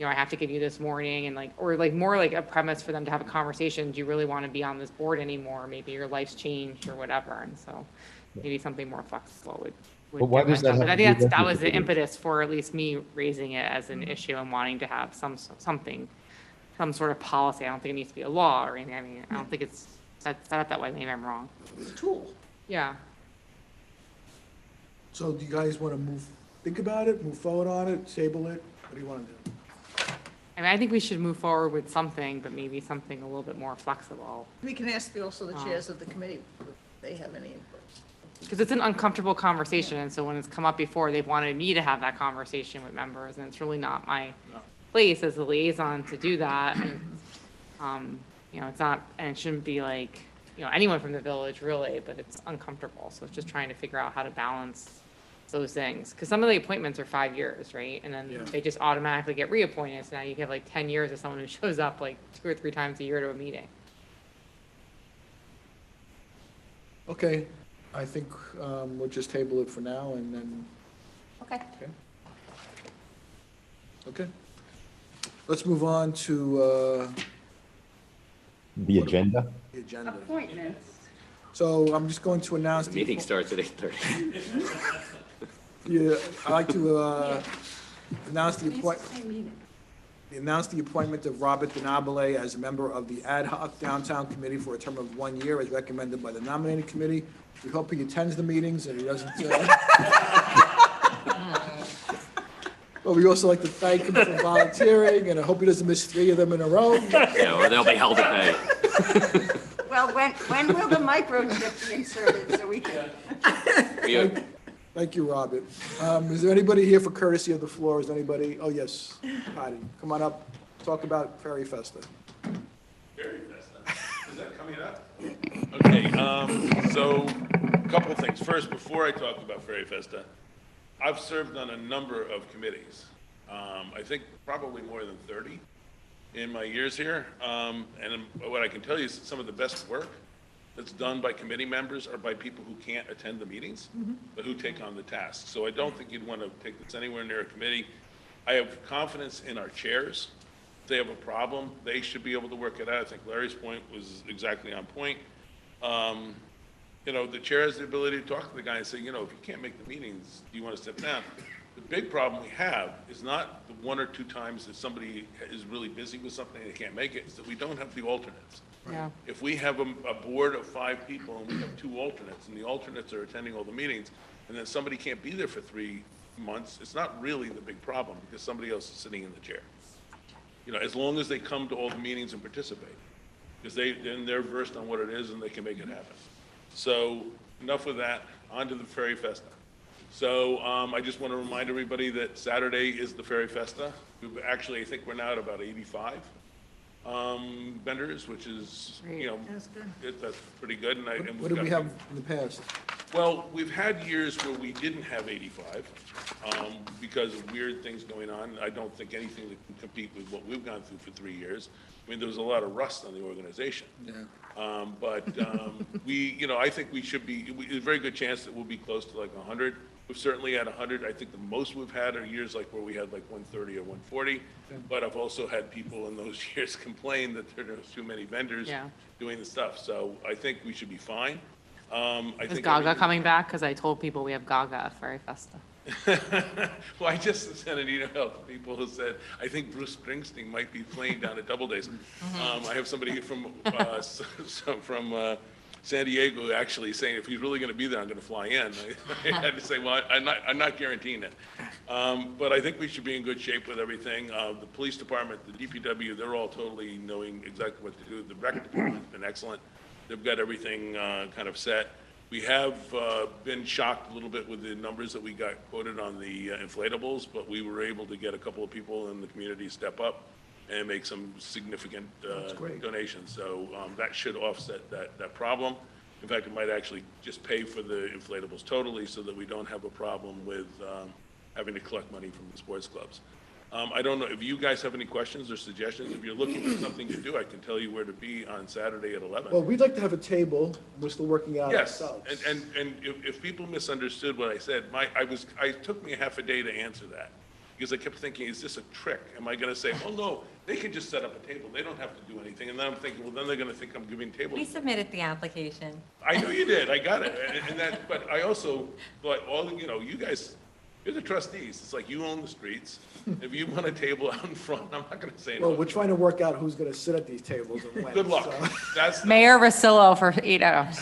I have to give you this morning, and or more like a premise for them to have a conversation. Do you really want to be on this board anymore? Maybe your life's changed or whatever. And so maybe something more flexible would But why get does that that done. have But I to think be that was the legislative? impetus for at least me raising it as an issue and wanting to have some sort of policy. I don't think it needs to be a law or anything. I mean, I don't think it's set up that way. Maybe I'm wrong. It's a tool. Yeah. So do you guys want to think about it, move forward on it, table it? What do you want to do? I mean, I think we should move forward with something, but maybe something a little bit more flexible. We can ask also the chairs of the committee if they have any input. Because it's an uncomfortable conversation, and so when it's come up before, they've wanted me to have that conversation with members, and it's really not my place as a liaison to do that. And, it's not, and it shouldn't be like, anyone from the village really, but it's uncomfortable. So it's just trying to figure out how to balance those things. Because some of the appointments are 5 years, right? And then Yeah. they just automatically get reappointed. So now you have like 10 years of someone who shows up like 2 or 3 times a year to a meeting. Okay, I think we'll just table it for now and then, Okay. okay. Let's move on to The agenda? the agenda. Appointments. So I'm just going to announce. The meeting starts at 8:30. Yeah, I'd like to announce the appointment of Robert Denabile as a member of the Ad hoc Downtown Committee for a term of 1 year as recommended by the nominating committee. We hope he attends the meetings and he doesn't. But we also like to thank him for volunteering, and I hope he doesn't miss 3 of them in a row. Yeah, or they'll be held to pay. Well, when will the microchip be inserted so we can? Thank you, Robert. Is there anybody here for courtesy of the floor? Is anybody? Oh, yes, Patty, come on up, talk about Ferry Festa. Ferry Festa, is that coming up? Okay, so, a couple of things. First, before I talk about Ferry Festa, I've served on a number of committees. I think probably more than 30 in my years here. And what I can tell you is some of the best work that's done by committee members are by people who can't attend the meetings, but who take on the task. So I don't think you'd want to take this anywhere near a committee. I have confidence in our chairs. If they have a problem, they should be able to work it out. I think Larry's point was exactly on point. The chair has the ability to talk to the guy and say, if you can't make the meetings, do you want to step down? The big problem we have is not the 1 or 2 times that somebody is really busy with something and they can't make it, it's that we don't have the alternates. Yeah. If we have a board of 5 people and we have 2 alternates, and the alternates are attending all the meetings, and then somebody can't be there for 3 months, it's not really the big problem, because somebody else is sitting in the chair. As long as they come to all the meetings and participate, because then they're versed on what it is and they can make it happen. So, enough with that, on to the Ferry Festa. So, I just want to remind everybody that Saturday is the Ferry Festa. Actually, I think we're now at about 85 vendors, which is, That's good. that's pretty good. And What did we have in the past? Well, we've had years where we didn't have 85 because of weird things going on. I don't think anything that can compete with what we've gone through for 3 years. I mean, there was a lot of rust on the organization. Yeah. I think we should be, there's a very good chance that we'll be close to like 100. We've certainly had 100. I think the most we've had are years like where we had like 130 or 140. But I've also had people in those years complain that there's too many vendors doing the stuff. So I think we should be fine. Is Gaga coming back? Because I told people we have Gaga at Ferry Festa. Well, I just sent an email to people who said, I think Bruce Springsteen might be playing down at Doubledays. I have somebody from San Diego actually saying, if he's really going to be there, I'm going to fly in. I had to say, well, I'm not guaranteeing it. But I think we should be in good shape with everything. The police department, the DPW, they're all totally knowing exactly what to do. The rec department's been excellent. They've got everything kind of set. We have been shocked a little bit with the numbers that we got quoted on the inflatables, but we were able to get a couple of people in the community step up and make some significant donations. So that should offset that problem. In fact, it might actually just pay for the inflatables totally so that we don't have a problem with having to collect money from the sports clubs. I don't know if you guys have any questions or suggestions. If you're looking for something to do, I can tell you where to be on Saturday at 11. Well, we'd like to have a table. We're still working out Yes, ourselves. and if people misunderstood what I said, it took me a half a day to answer that. Because I kept thinking, is this a trick? Am I gonna say, oh, no, they can just set up a table, they don't have to do anything, and then I'm thinking, well, then they're gonna think I'm giving tables. We submitted the application. I know you did, I got it, but I also thought, you guys, you're the trustees, it's like you own the streets. If you want a table out in front, I'm not gonna say no. Well, we're trying to work out who's going to sit at these tables and when. Good luck. so- That's, Mayor Rosillo for 8 hours.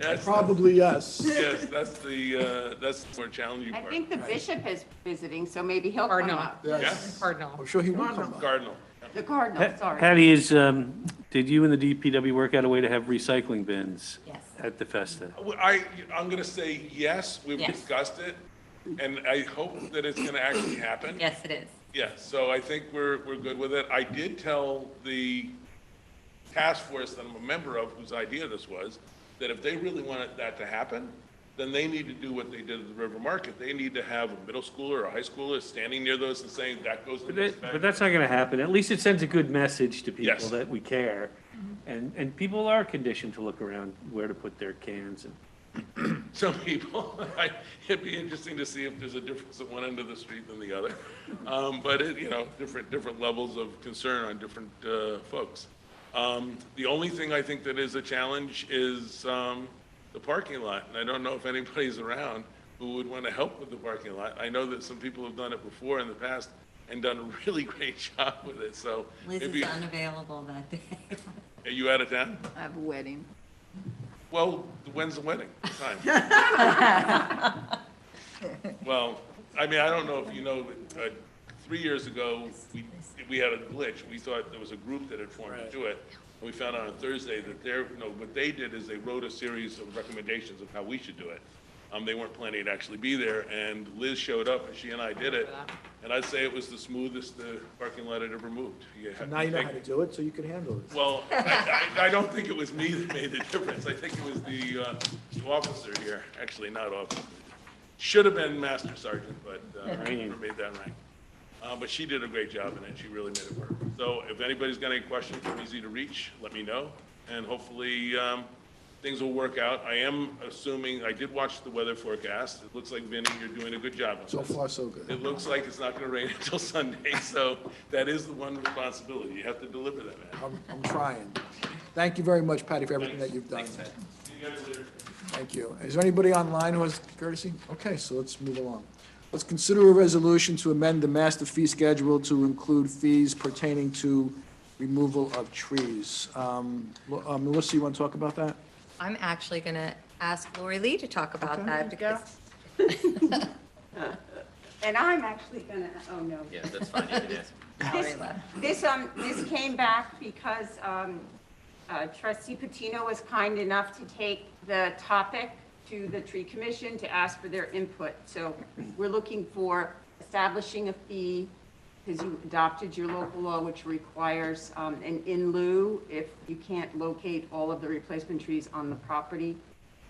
that's, Probably yes. yes, that's the more challenging I part. think the bishop is visiting, so maybe he'll come Cardinal. up. Yes. Cardinal. I'm sure he will come up. Cardinal. The cardinal, sorry. Patty, did you and the DPW work out a way to have recycling bins Yes. at the Festa? I'm gonna say yes, we've Yes. discussed it, and I hope that it's gonna actually happen. Yes, it is. Yes, so I think we're good with it. I did tell the task force that I'm a member of, whose idea this was, that if they really wanted that to happen, then they need to do what they did at the River Market. They need to have a middle schooler or a high schooler standing near those and saying, that goes in this bag. But that's not gonna happen. At least it sends a good message to people Yes. that we care. And people are conditioned to look around where to put their cans and. Some people, it'd be interesting to see if there's a difference at one end of the street than the other. But it, you know, different levels of concern on different folks. The only thing I think that is a challenge is the parking lot. And I don't know if anybody's around who would want to help with the parking lot. I know that some people have done it before in the past and done a really great job with it, so. Liz maybe- is unavailable that day. Are you out of town? I have a wedding. Well, when's the wedding? What time? Well, I mean, I don't know if you know, but 3 years ago, we had a glitch. We thought there was a group that had formed to do it. And we found out on Thursday that what they did is they wrote a series of recommendations of how we should do it. They weren't planning to actually be there, and Liz showed up, and she and I did it. And I'd say it was the smoothest parking lot I'd ever moved. Now you know how to do it, so you can handle it. Well, I don't think it was me that made the difference. I think it was the officer here, actually not officer. Should have been Master Sergeant, but never made that rank. But she did a great job in it. She really made it work. So if anybody's got any questions, I'm easy to reach, let me know. And hopefully, things will work out. I am assuming, I did watch the weather forecast. It looks like, Vinnie, you're doing a good job on So this. far, so good. It looks like it's not gonna rain until Sunday, so that is the one responsibility. You have to deliver that, man. I'm trying. Thank you very much, Patty, for everything that you've done. See you guys later. Thank you. Is there anybody online who has courtesy? Okay, so let's move along. Let's consider a resolution to amend the master fee schedule to include fees pertaining to removal of trees. Melissa, you want to talk about that? I'm actually going to ask Lori Lee to talk about that because And I'm actually gonna, oh no. Yeah, that's fine, you can ask. Lori left. This came back because trustee Patino was kind enough to take the topic to the tree commission to ask for their input. So we're looking for establishing a fee, because you adopted your local law, which requires an in lieu if you can't locate all of the replacement trees on the property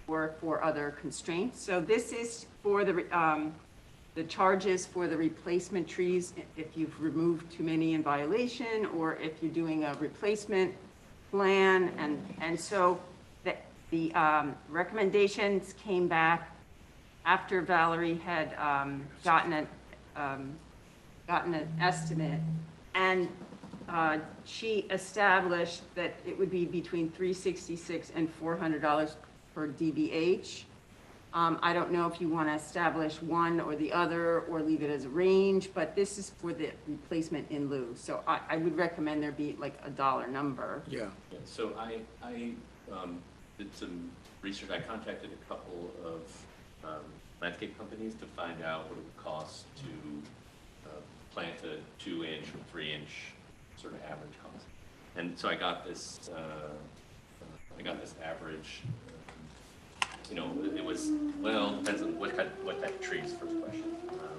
or for other constraints. So this is for the charges for the replacement trees if you've removed too many in violation or if you're doing a replacement plan. And so the recommendations came back after Valerie had gotten an estimate, and she established that it would be between $366 and $400 per DBH. I don't know if you want to establish one or the other or leave it as a range, but this is for the replacement in lieu. So I would recommend there be like a dollar number. Yeah. Yeah, so I did some research. I contacted a couple of landscape companies to find out what it would cost to plant a 2-inch or 3-inch sort of average cost. And so I got this average. You know, it was, well, depends on what type of trees, first question.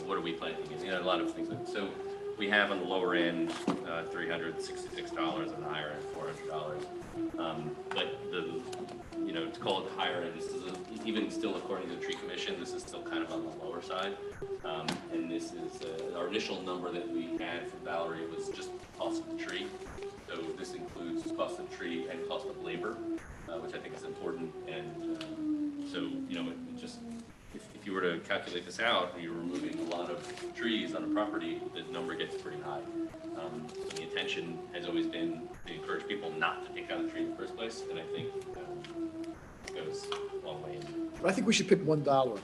What are we planting? You know, a lot of things. So we have on the lower end, $366, and the higher end, $400. But to call it the higher end, this is even still according to the tree commission, this is still kind of on the lower side. And this is, our initial number that we had from Valerie was just the cost of the tree. So this includes the cost of the tree and cost of labor, which I think is important. And so, it just, if you were to calculate this out, and you're removing a lot of trees on a property, the number gets pretty high. So the intention has always been to encourage people not to take out a tree in the first place, and I think it goes a long way. But I think we should pick $1.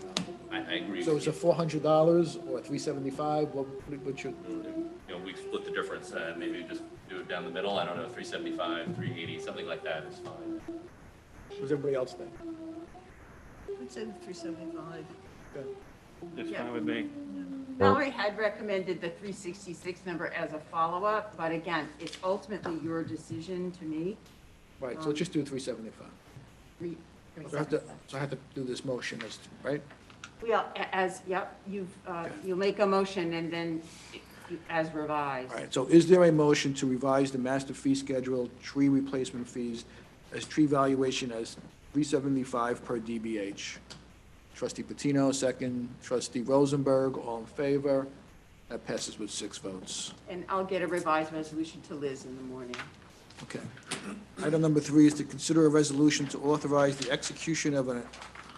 I agree. So with it's a you. $400 or $375, what should? We split the difference, maybe just do it down the middle, I don't know, 375, 380, something like that is fine. What does everybody else think? I'd say 375. That's Yeah. fine with me. Valerie had recommended the 366 number as a follow-up, but again, it's ultimately your decision to make. Right, so let's just do 375. So I have to do this motion, right? Well, yep, you'll make a motion and then as revised. All right, so is there a motion to revise the master fee schedule, tree replacement fees, as tree valuation as $375 per DBH? Trustee Patino, second. Trustee Rosenberg, all in favor? That passes with 6 votes. And I'll get a revised resolution to Liz in the morning. Okay. Item number 3 is to consider a resolution to authorize the execution of an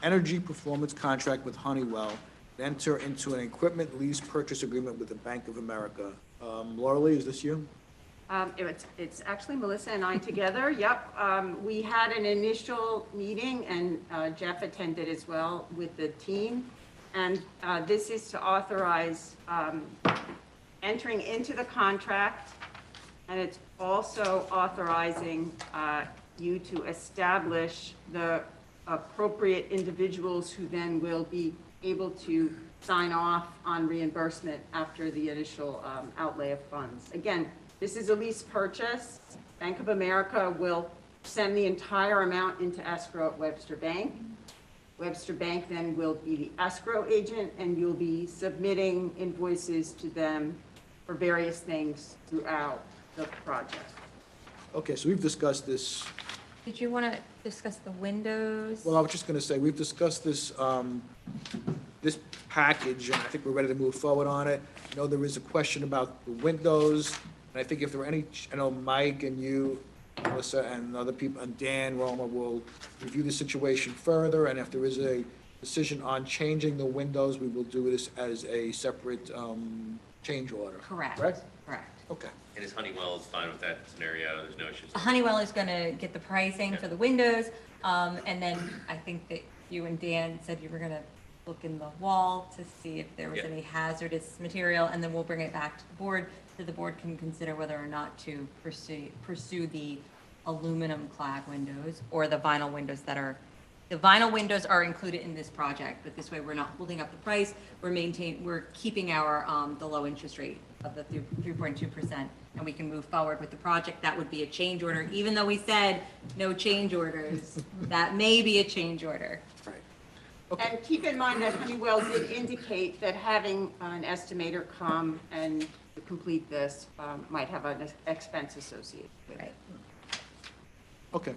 energy performance contract with Honeywell, and enter into an equipment lease purchase agreement with the Bank of America. Laura Lee, is this you? It's actually Melissa and I together, yep. We had an initial meeting, and Jeff attended as well with the team. And this is to authorize entering into the contract, and it's also authorizing you to establish the appropriate individuals who then will be able to sign off on reimbursement after the initial outlay of funds. Again, this is a lease purchase. Bank of America will send the entire amount into escrow at Webster Bank. Webster Bank then will be the escrow agent, and you'll be submitting invoices to them for various things throughout the project. Okay, so we've discussed this. Did you want to discuss the windows? Well, I was just going to say, we've discussed this, this package, and I think we're ready to move forward on it. I know there is a question about the windows, and I think if there are any, I know Mike and you, Melissa, and other people, and Dan Roma will review the situation further, and if there is a decision on changing the windows, we will do this as a separate change order. Correct. Correct? Correct. Okay. And is Honeywell fine with that scenario? There's no issues? Honeywell is going to get the pricing for the windows, and then I think that you and Dan said you were going to look in the wall to see if there was Yeah. any hazardous material, and then we'll bring it back to the board, so the board can consider whether or not to pursue the aluminum clad windows or the vinyl windows that are, the vinyl windows are included in this project, but this way we're not holding up the price, we're keeping our, the low interest rate of the 3.2%, and we can move forward with the project. That would be a change order, even though we said no change orders, that may be a change order. Right. Okay. And keep in mind that Honeywell did indicate that having an estimator come and complete this might have an expense associated with it. Right. Okay.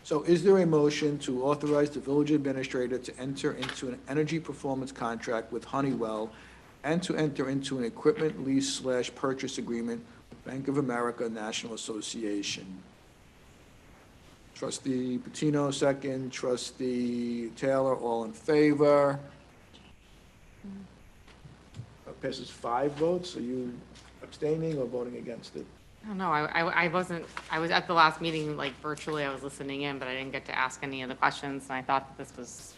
So is there a motion to authorize the village administrator to enter into an energy performance contract with Honeywell and to enter into an equipment lease/purchase agreement with Bank of America National Association? Trustee Patino, second. Trustee Taylor, all in favor? That passes 5 votes. Are you abstaining or voting against it? I don't know, I wasn't, I was at the last meeting, like virtually, I was listening in, but I didn't get to ask any of the questions, and I thought that this was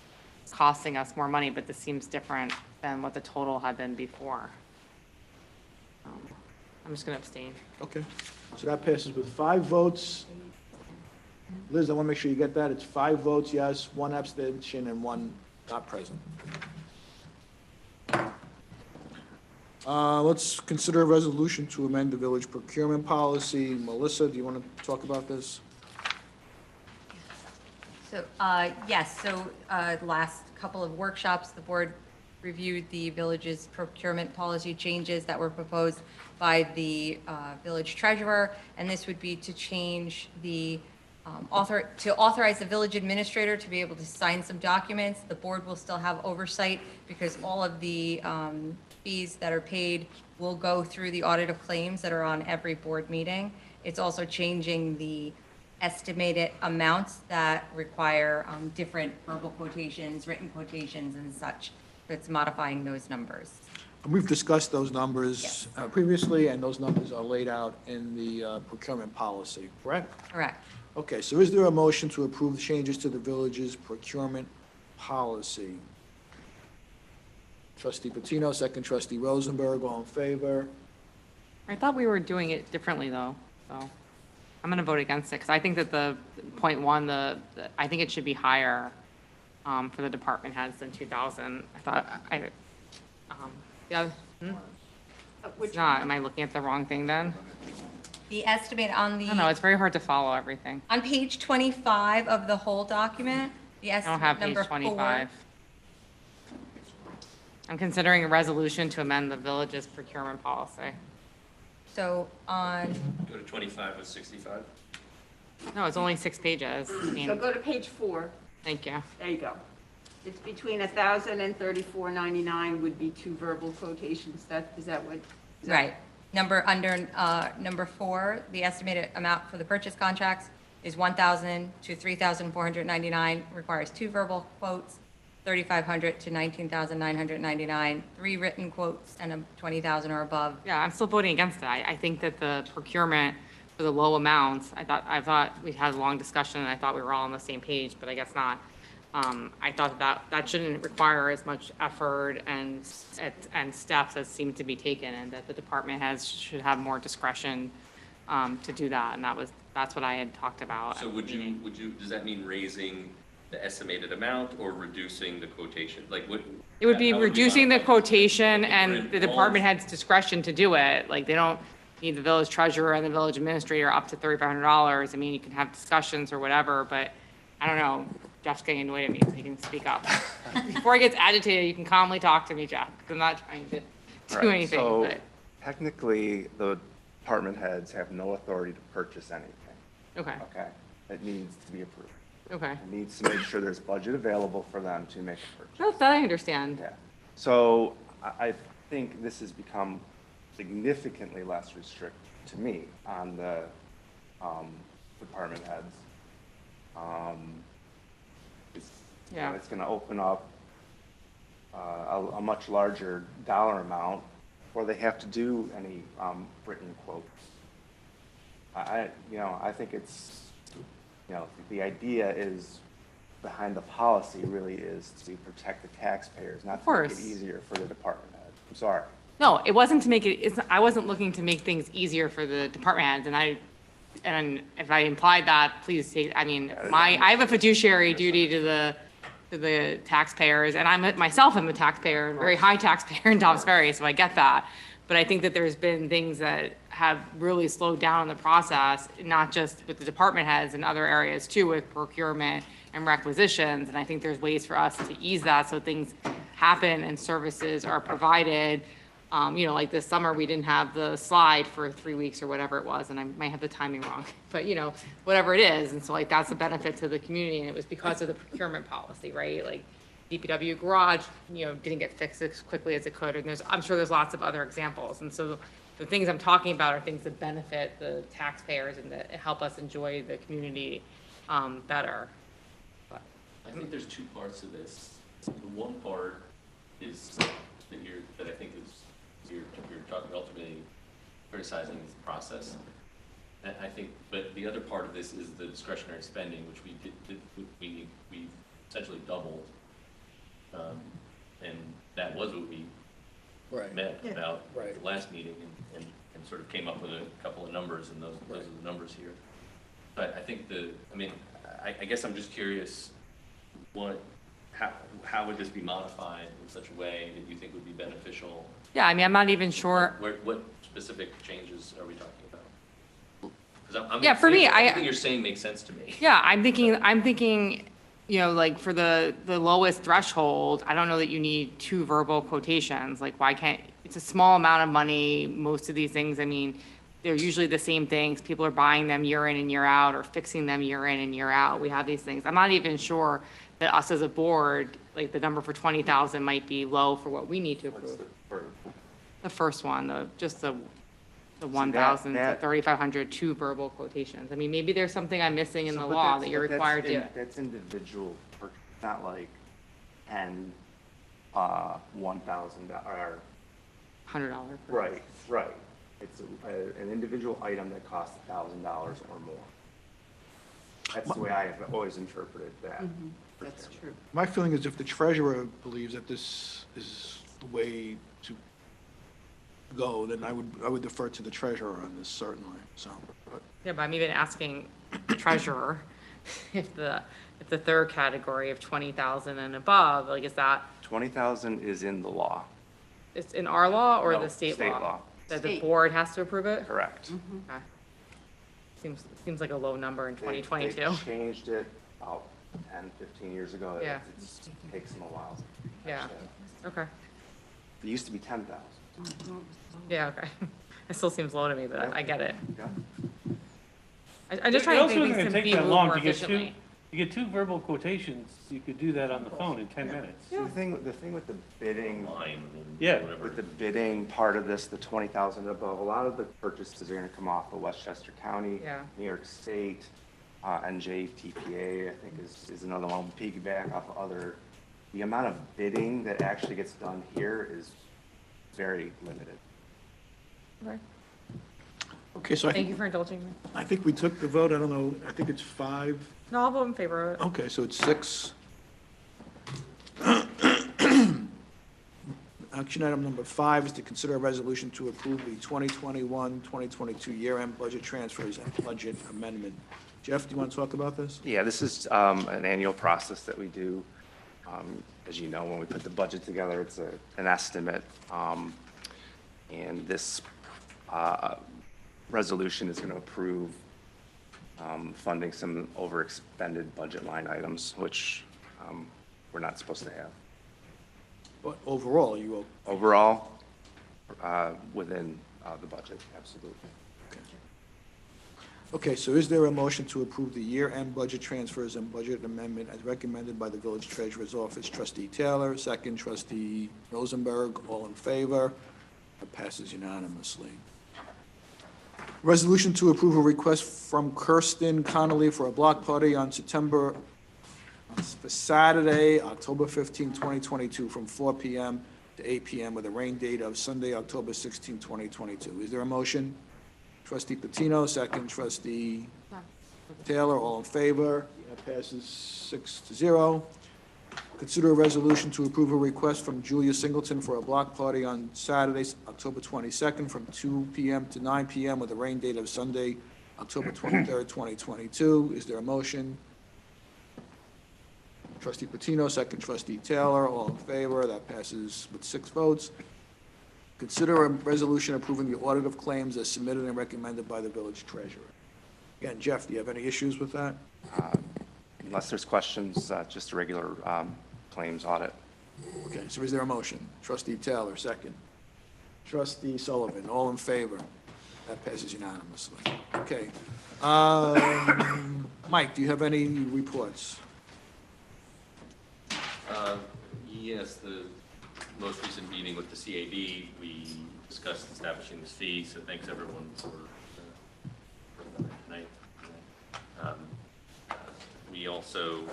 costing us more money, but this seems different than what the total had been before. I'm just gonna abstain. Okay. So that passes with 5 votes. Liz, I want to make sure you get that. It's 5 votes yes, 1 abstention, and 1 not present. Let's consider a resolution to amend the village procurement policy. Melissa, do you want to talk about this? So, yes, so last couple of workshops, the board reviewed the village's procurement policy changes that were proposed by the village treasurer, and this would be to change the, authorize the village administrator to be able to sign some documents. The board will still have oversight because all of the fees that are paid will go through the audit of claims that are on every board meeting. It's also changing the estimated amounts that require different verbal quotations, written quotations and such. So it's modifying those numbers. And we've discussed those numbers Yes. Previously, and those numbers are laid out in the procurement policy, correct? Correct. Okay, so is there a motion to approve changes to the village's procurement policy? Trustee Patino, second. Trustee Rosenberg, all in favor? I thought we were doing it differently, though, so I'm gonna vote against it, because I think that the .1, I think it should be higher for the department heads than 2,000. I thought, yeah, it's not, am I looking at the wrong thing then? The estimate on I don't know, the, it's very hard to follow everything. on page 25 of the whole document, the I don't have estimate page number 25. 4. I'm considering a resolution to amend the village's procurement policy. So on, Go to 25 with 65. No, it's only 6 pages. I So mean, go to page 4. thank you. There you go. It's between 1,000 and 34.99 would be 2 verbal quotations. Is that what? is that- right, number 4, the estimated amount for the purchase contracts is 1,000 to 3,499, requires 2 verbal quotes, 3,500 to 19,999, 3 written quotes, and a 20,000 or above. Yeah, I'm still voting against it. I think that the procurement for the low amounts, I thought we had a long discussion, and I thought we were all on the same page, but I guess not. I thought that shouldn't require as much effort and steps as seem to be taken, and that the department should have more discretion to do that, and that's what I had talked about. So does that mean raising the estimated amount or reducing the quotation? Like what? It would be how we reducing the modify it? quotation, Like, and we're the in department all- head's discretion to do it. Like, they don't need the village treasurer and the village administrator up to $3,500. I mean, you can have discussions or whatever, but I don't know. Jeff's getting annoyed at me, so he can speak up. Before he gets agitated, you can calmly talk to me, Jeff, 'cause I'm not trying to do Right, anything, so but, technically, the department heads have no authority to purchase anything, okay, okay? It needs to be approved. okay. It needs to make sure there's budget available for them to make a purchase. That I understand. Yeah. So I think this has become significantly less restrictive to me on the department heads. Yeah. It's gonna open up a much larger dollar amount, or they have to do any written quotes. I think it's, the idea is, behind the policy really is to protect the taxpayers, not to make it course. easier for the department head. I'm sorry. No, it wasn't to make it, I wasn't looking to make things easier for the department heads, and if I implied that, please take, I mean, I have a fiduciary duty to the taxpayers, and myself am a taxpayer, a very high taxpayer in Dobbs Ferry, so I get that. But I think that there's been things that have really slowed down the process, not just with the department heads and other areas too, with procurement and requisitions. And I think there's ways for us to ease that so things happen and services are provided. Like this summer, we didn't have the slide for 3 weeks or whatever it was, and I might have the timing wrong, but whatever it is. And so like, that's a benefit to the community, and it was because of the procurement policy, right? Like DPW garage, didn't get fixed as quickly as it could. And I'm sure there's lots of other examples. And so the things I'm talking about are things that benefit the taxpayers and that help us enjoy the community better. But I think there's 2 parts to this. The one part is that I think is you're talking ultimately criticizing this process. And I think, but the other part of this is the discretionary spending, which we essentially doubled. And that was what we Right. met about Right. at the last meeting and sort of came up with a couple of numbers, and those are the numbers here. But I think I guess I'm just curious, how would this be modified in such a way that you think would be beneficial? yeah, I mean, I'm not even sure. What specific changes are we talking about? 'Cause I'm Yeah, for me, everything you're saying makes sense to me. Yeah, I'm thinking, like for the lowest threshold, I don't know that you need 2 verbal quotations. Like, why can't, it's a small amount of money. Most of these things, I mean, they're usually the same things. People are buying them year in and year out or fixing them year in and year out. We have these things. I'm not even sure that us as a board, like the number for 20,000 might be low for what we need to What's approve. the The first one, the 1,000 to 3,500, 2 verbal quotations. I mean, maybe there's something I'm missing in the law that you're required to. That's individual, not like 10, $1,000, $100. right. It's an individual item that costs $1,000 or more. That's the way I have always interpreted that. That's true. My feeling is if the treasurer believes that this is the way to go, then I would defer to the treasurer on this, certainly, so. But Yeah, but I'm even asking the treasurer if the third category of 20,000 and above, like, is that, 20,000 is in the law. it's in our law or No, the state law? state law. That the State. board has to approve it? Correct. Okay. Seems like a low number in They 2022. changed it about 10, 15 years ago. Yeah. It takes them a while. Yeah. Okay. It used to be 10,000. Yeah, okay. It still seems low to me, but I get it. Yeah. I'm just trying to think things can be moved more efficiently. You get two verbal quotations, you could do that on the phone in 10 minutes. The thing with the bidding, Yeah. with the bidding part of this, the 20,000 above, a lot of the purchases are gonna come off of Westchester County, Yeah. New York State, NJTPA, I think is another one, piggyback off of other. The amount of bidding that actually gets done here is very limited. Okay. Okay, so Thank you for indulging me. I think we took the vote, I don't know, I think it's 5. No, I'll vote in favor of it. Okay, so it's 6. Action item number 5 is to consider a resolution to approve the 2021-2022 year-end budget transfers and budget amendment. Jeff, do you want to talk about this? Yeah, this is an annual process that we do. As you know, when we put the budget together, it's an estimate. And this resolution is going to approve funding some overexpended budget line items, which we're not supposed to have. But overall, you will, Overall, within the budget, absolutely. okay, so is there a motion to approve the year-end budget transfers and budget amendment as recommended by the village treasurer's office? Trustee Taylor, second. Trustee Rosenberg, all in favor? That passes unanimously. Resolution to approve a request from Kirsten Connolly for a block party on for Saturday, October 15, 2022, from 4 p.m. to 8 p.m. with a rain date of Sunday, October 16, 2022. Is there a motion? Trustee Patino, second. Trustee Taylor, all in favor? That passes 6-0. Consider a resolution to approve a request from Julia Singleton for a block party on Saturday, October 22nd, from 2 p.m. to 9 p.m. with a rain date of Sunday, October 23rd, 2022. Is there a motion? Trustee Patino, second. Trustee Taylor, all in favor. That passes with 6 votes. Consider a resolution approving the audit of claims as submitted and recommended by the village treasurer. Again, Jeff, do you have any issues with that? Unless there's questions, just a regular claims audit. Okay, so is there a motion? Trustee Taylor, second. Trustee Sullivan, all in favor? That passes unanimously. Okay. Mike, do you have any reports? Yes, the most recent meeting with the CAD, we discussed establishing this fee, so thanks everyone for that tonight. We also,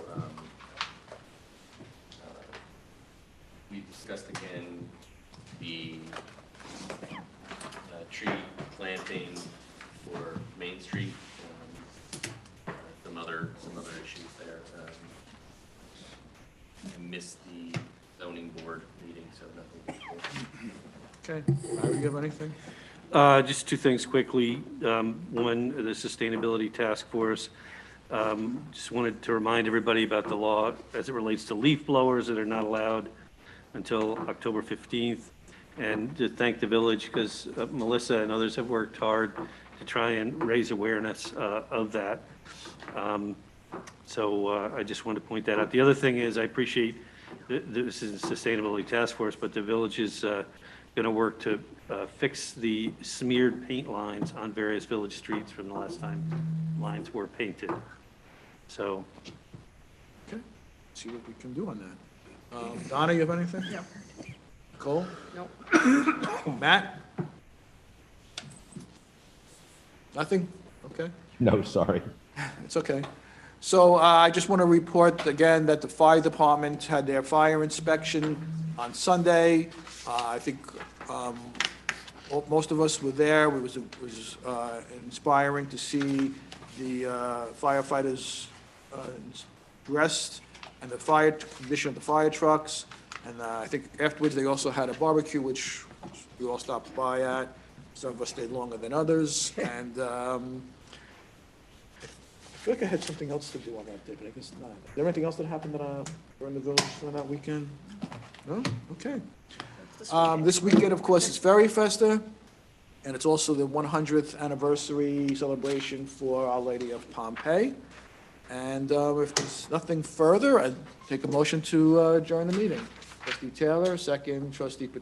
we discussed again the tree planting for Main Street, some other issues there. I missed the zoning board meeting, so nothing. Okay. Larry, do you have anything? Just 2 things quickly. One, the Sustainability Task Force. Just wanted to remind everybody about the law as it relates to leaf blowers that are not allowed until October 15th. And to thank the village because Melissa and others have worked hard to try and raise awareness of that. So I just wanted to point that out. The other thing is I appreciate this is a Sustainability Task Force, but the village is going to work to fix the smeared paint lines on various village streets from the last time lines were painted. So, Okay, see what we can do on that. Donna, you have anything? No. Cole? Nope. Matt? Nothing? Okay. No, sorry. It's okay. So I just want to report again that the fire department had their fire inspection on Sunday. I think most of us were there. It was inspiring to see the firefighters dressed and the fire condition of the fire trucks. And I think afterwards, they also had a barbecue, which we all stopped by at. Some of us stayed longer than others. And I feel like I had something else to do on that day, but I guess not. Is there anything else that happened during the village on that weekend? No? Okay. This weekend, of course, is Ferry Festa, and it's also the 100th anniversary celebration for Our Lady of Pompeii. And if there's nothing further, I'd take a motion to adjourn the meeting. Trustee Taylor, second. Trustee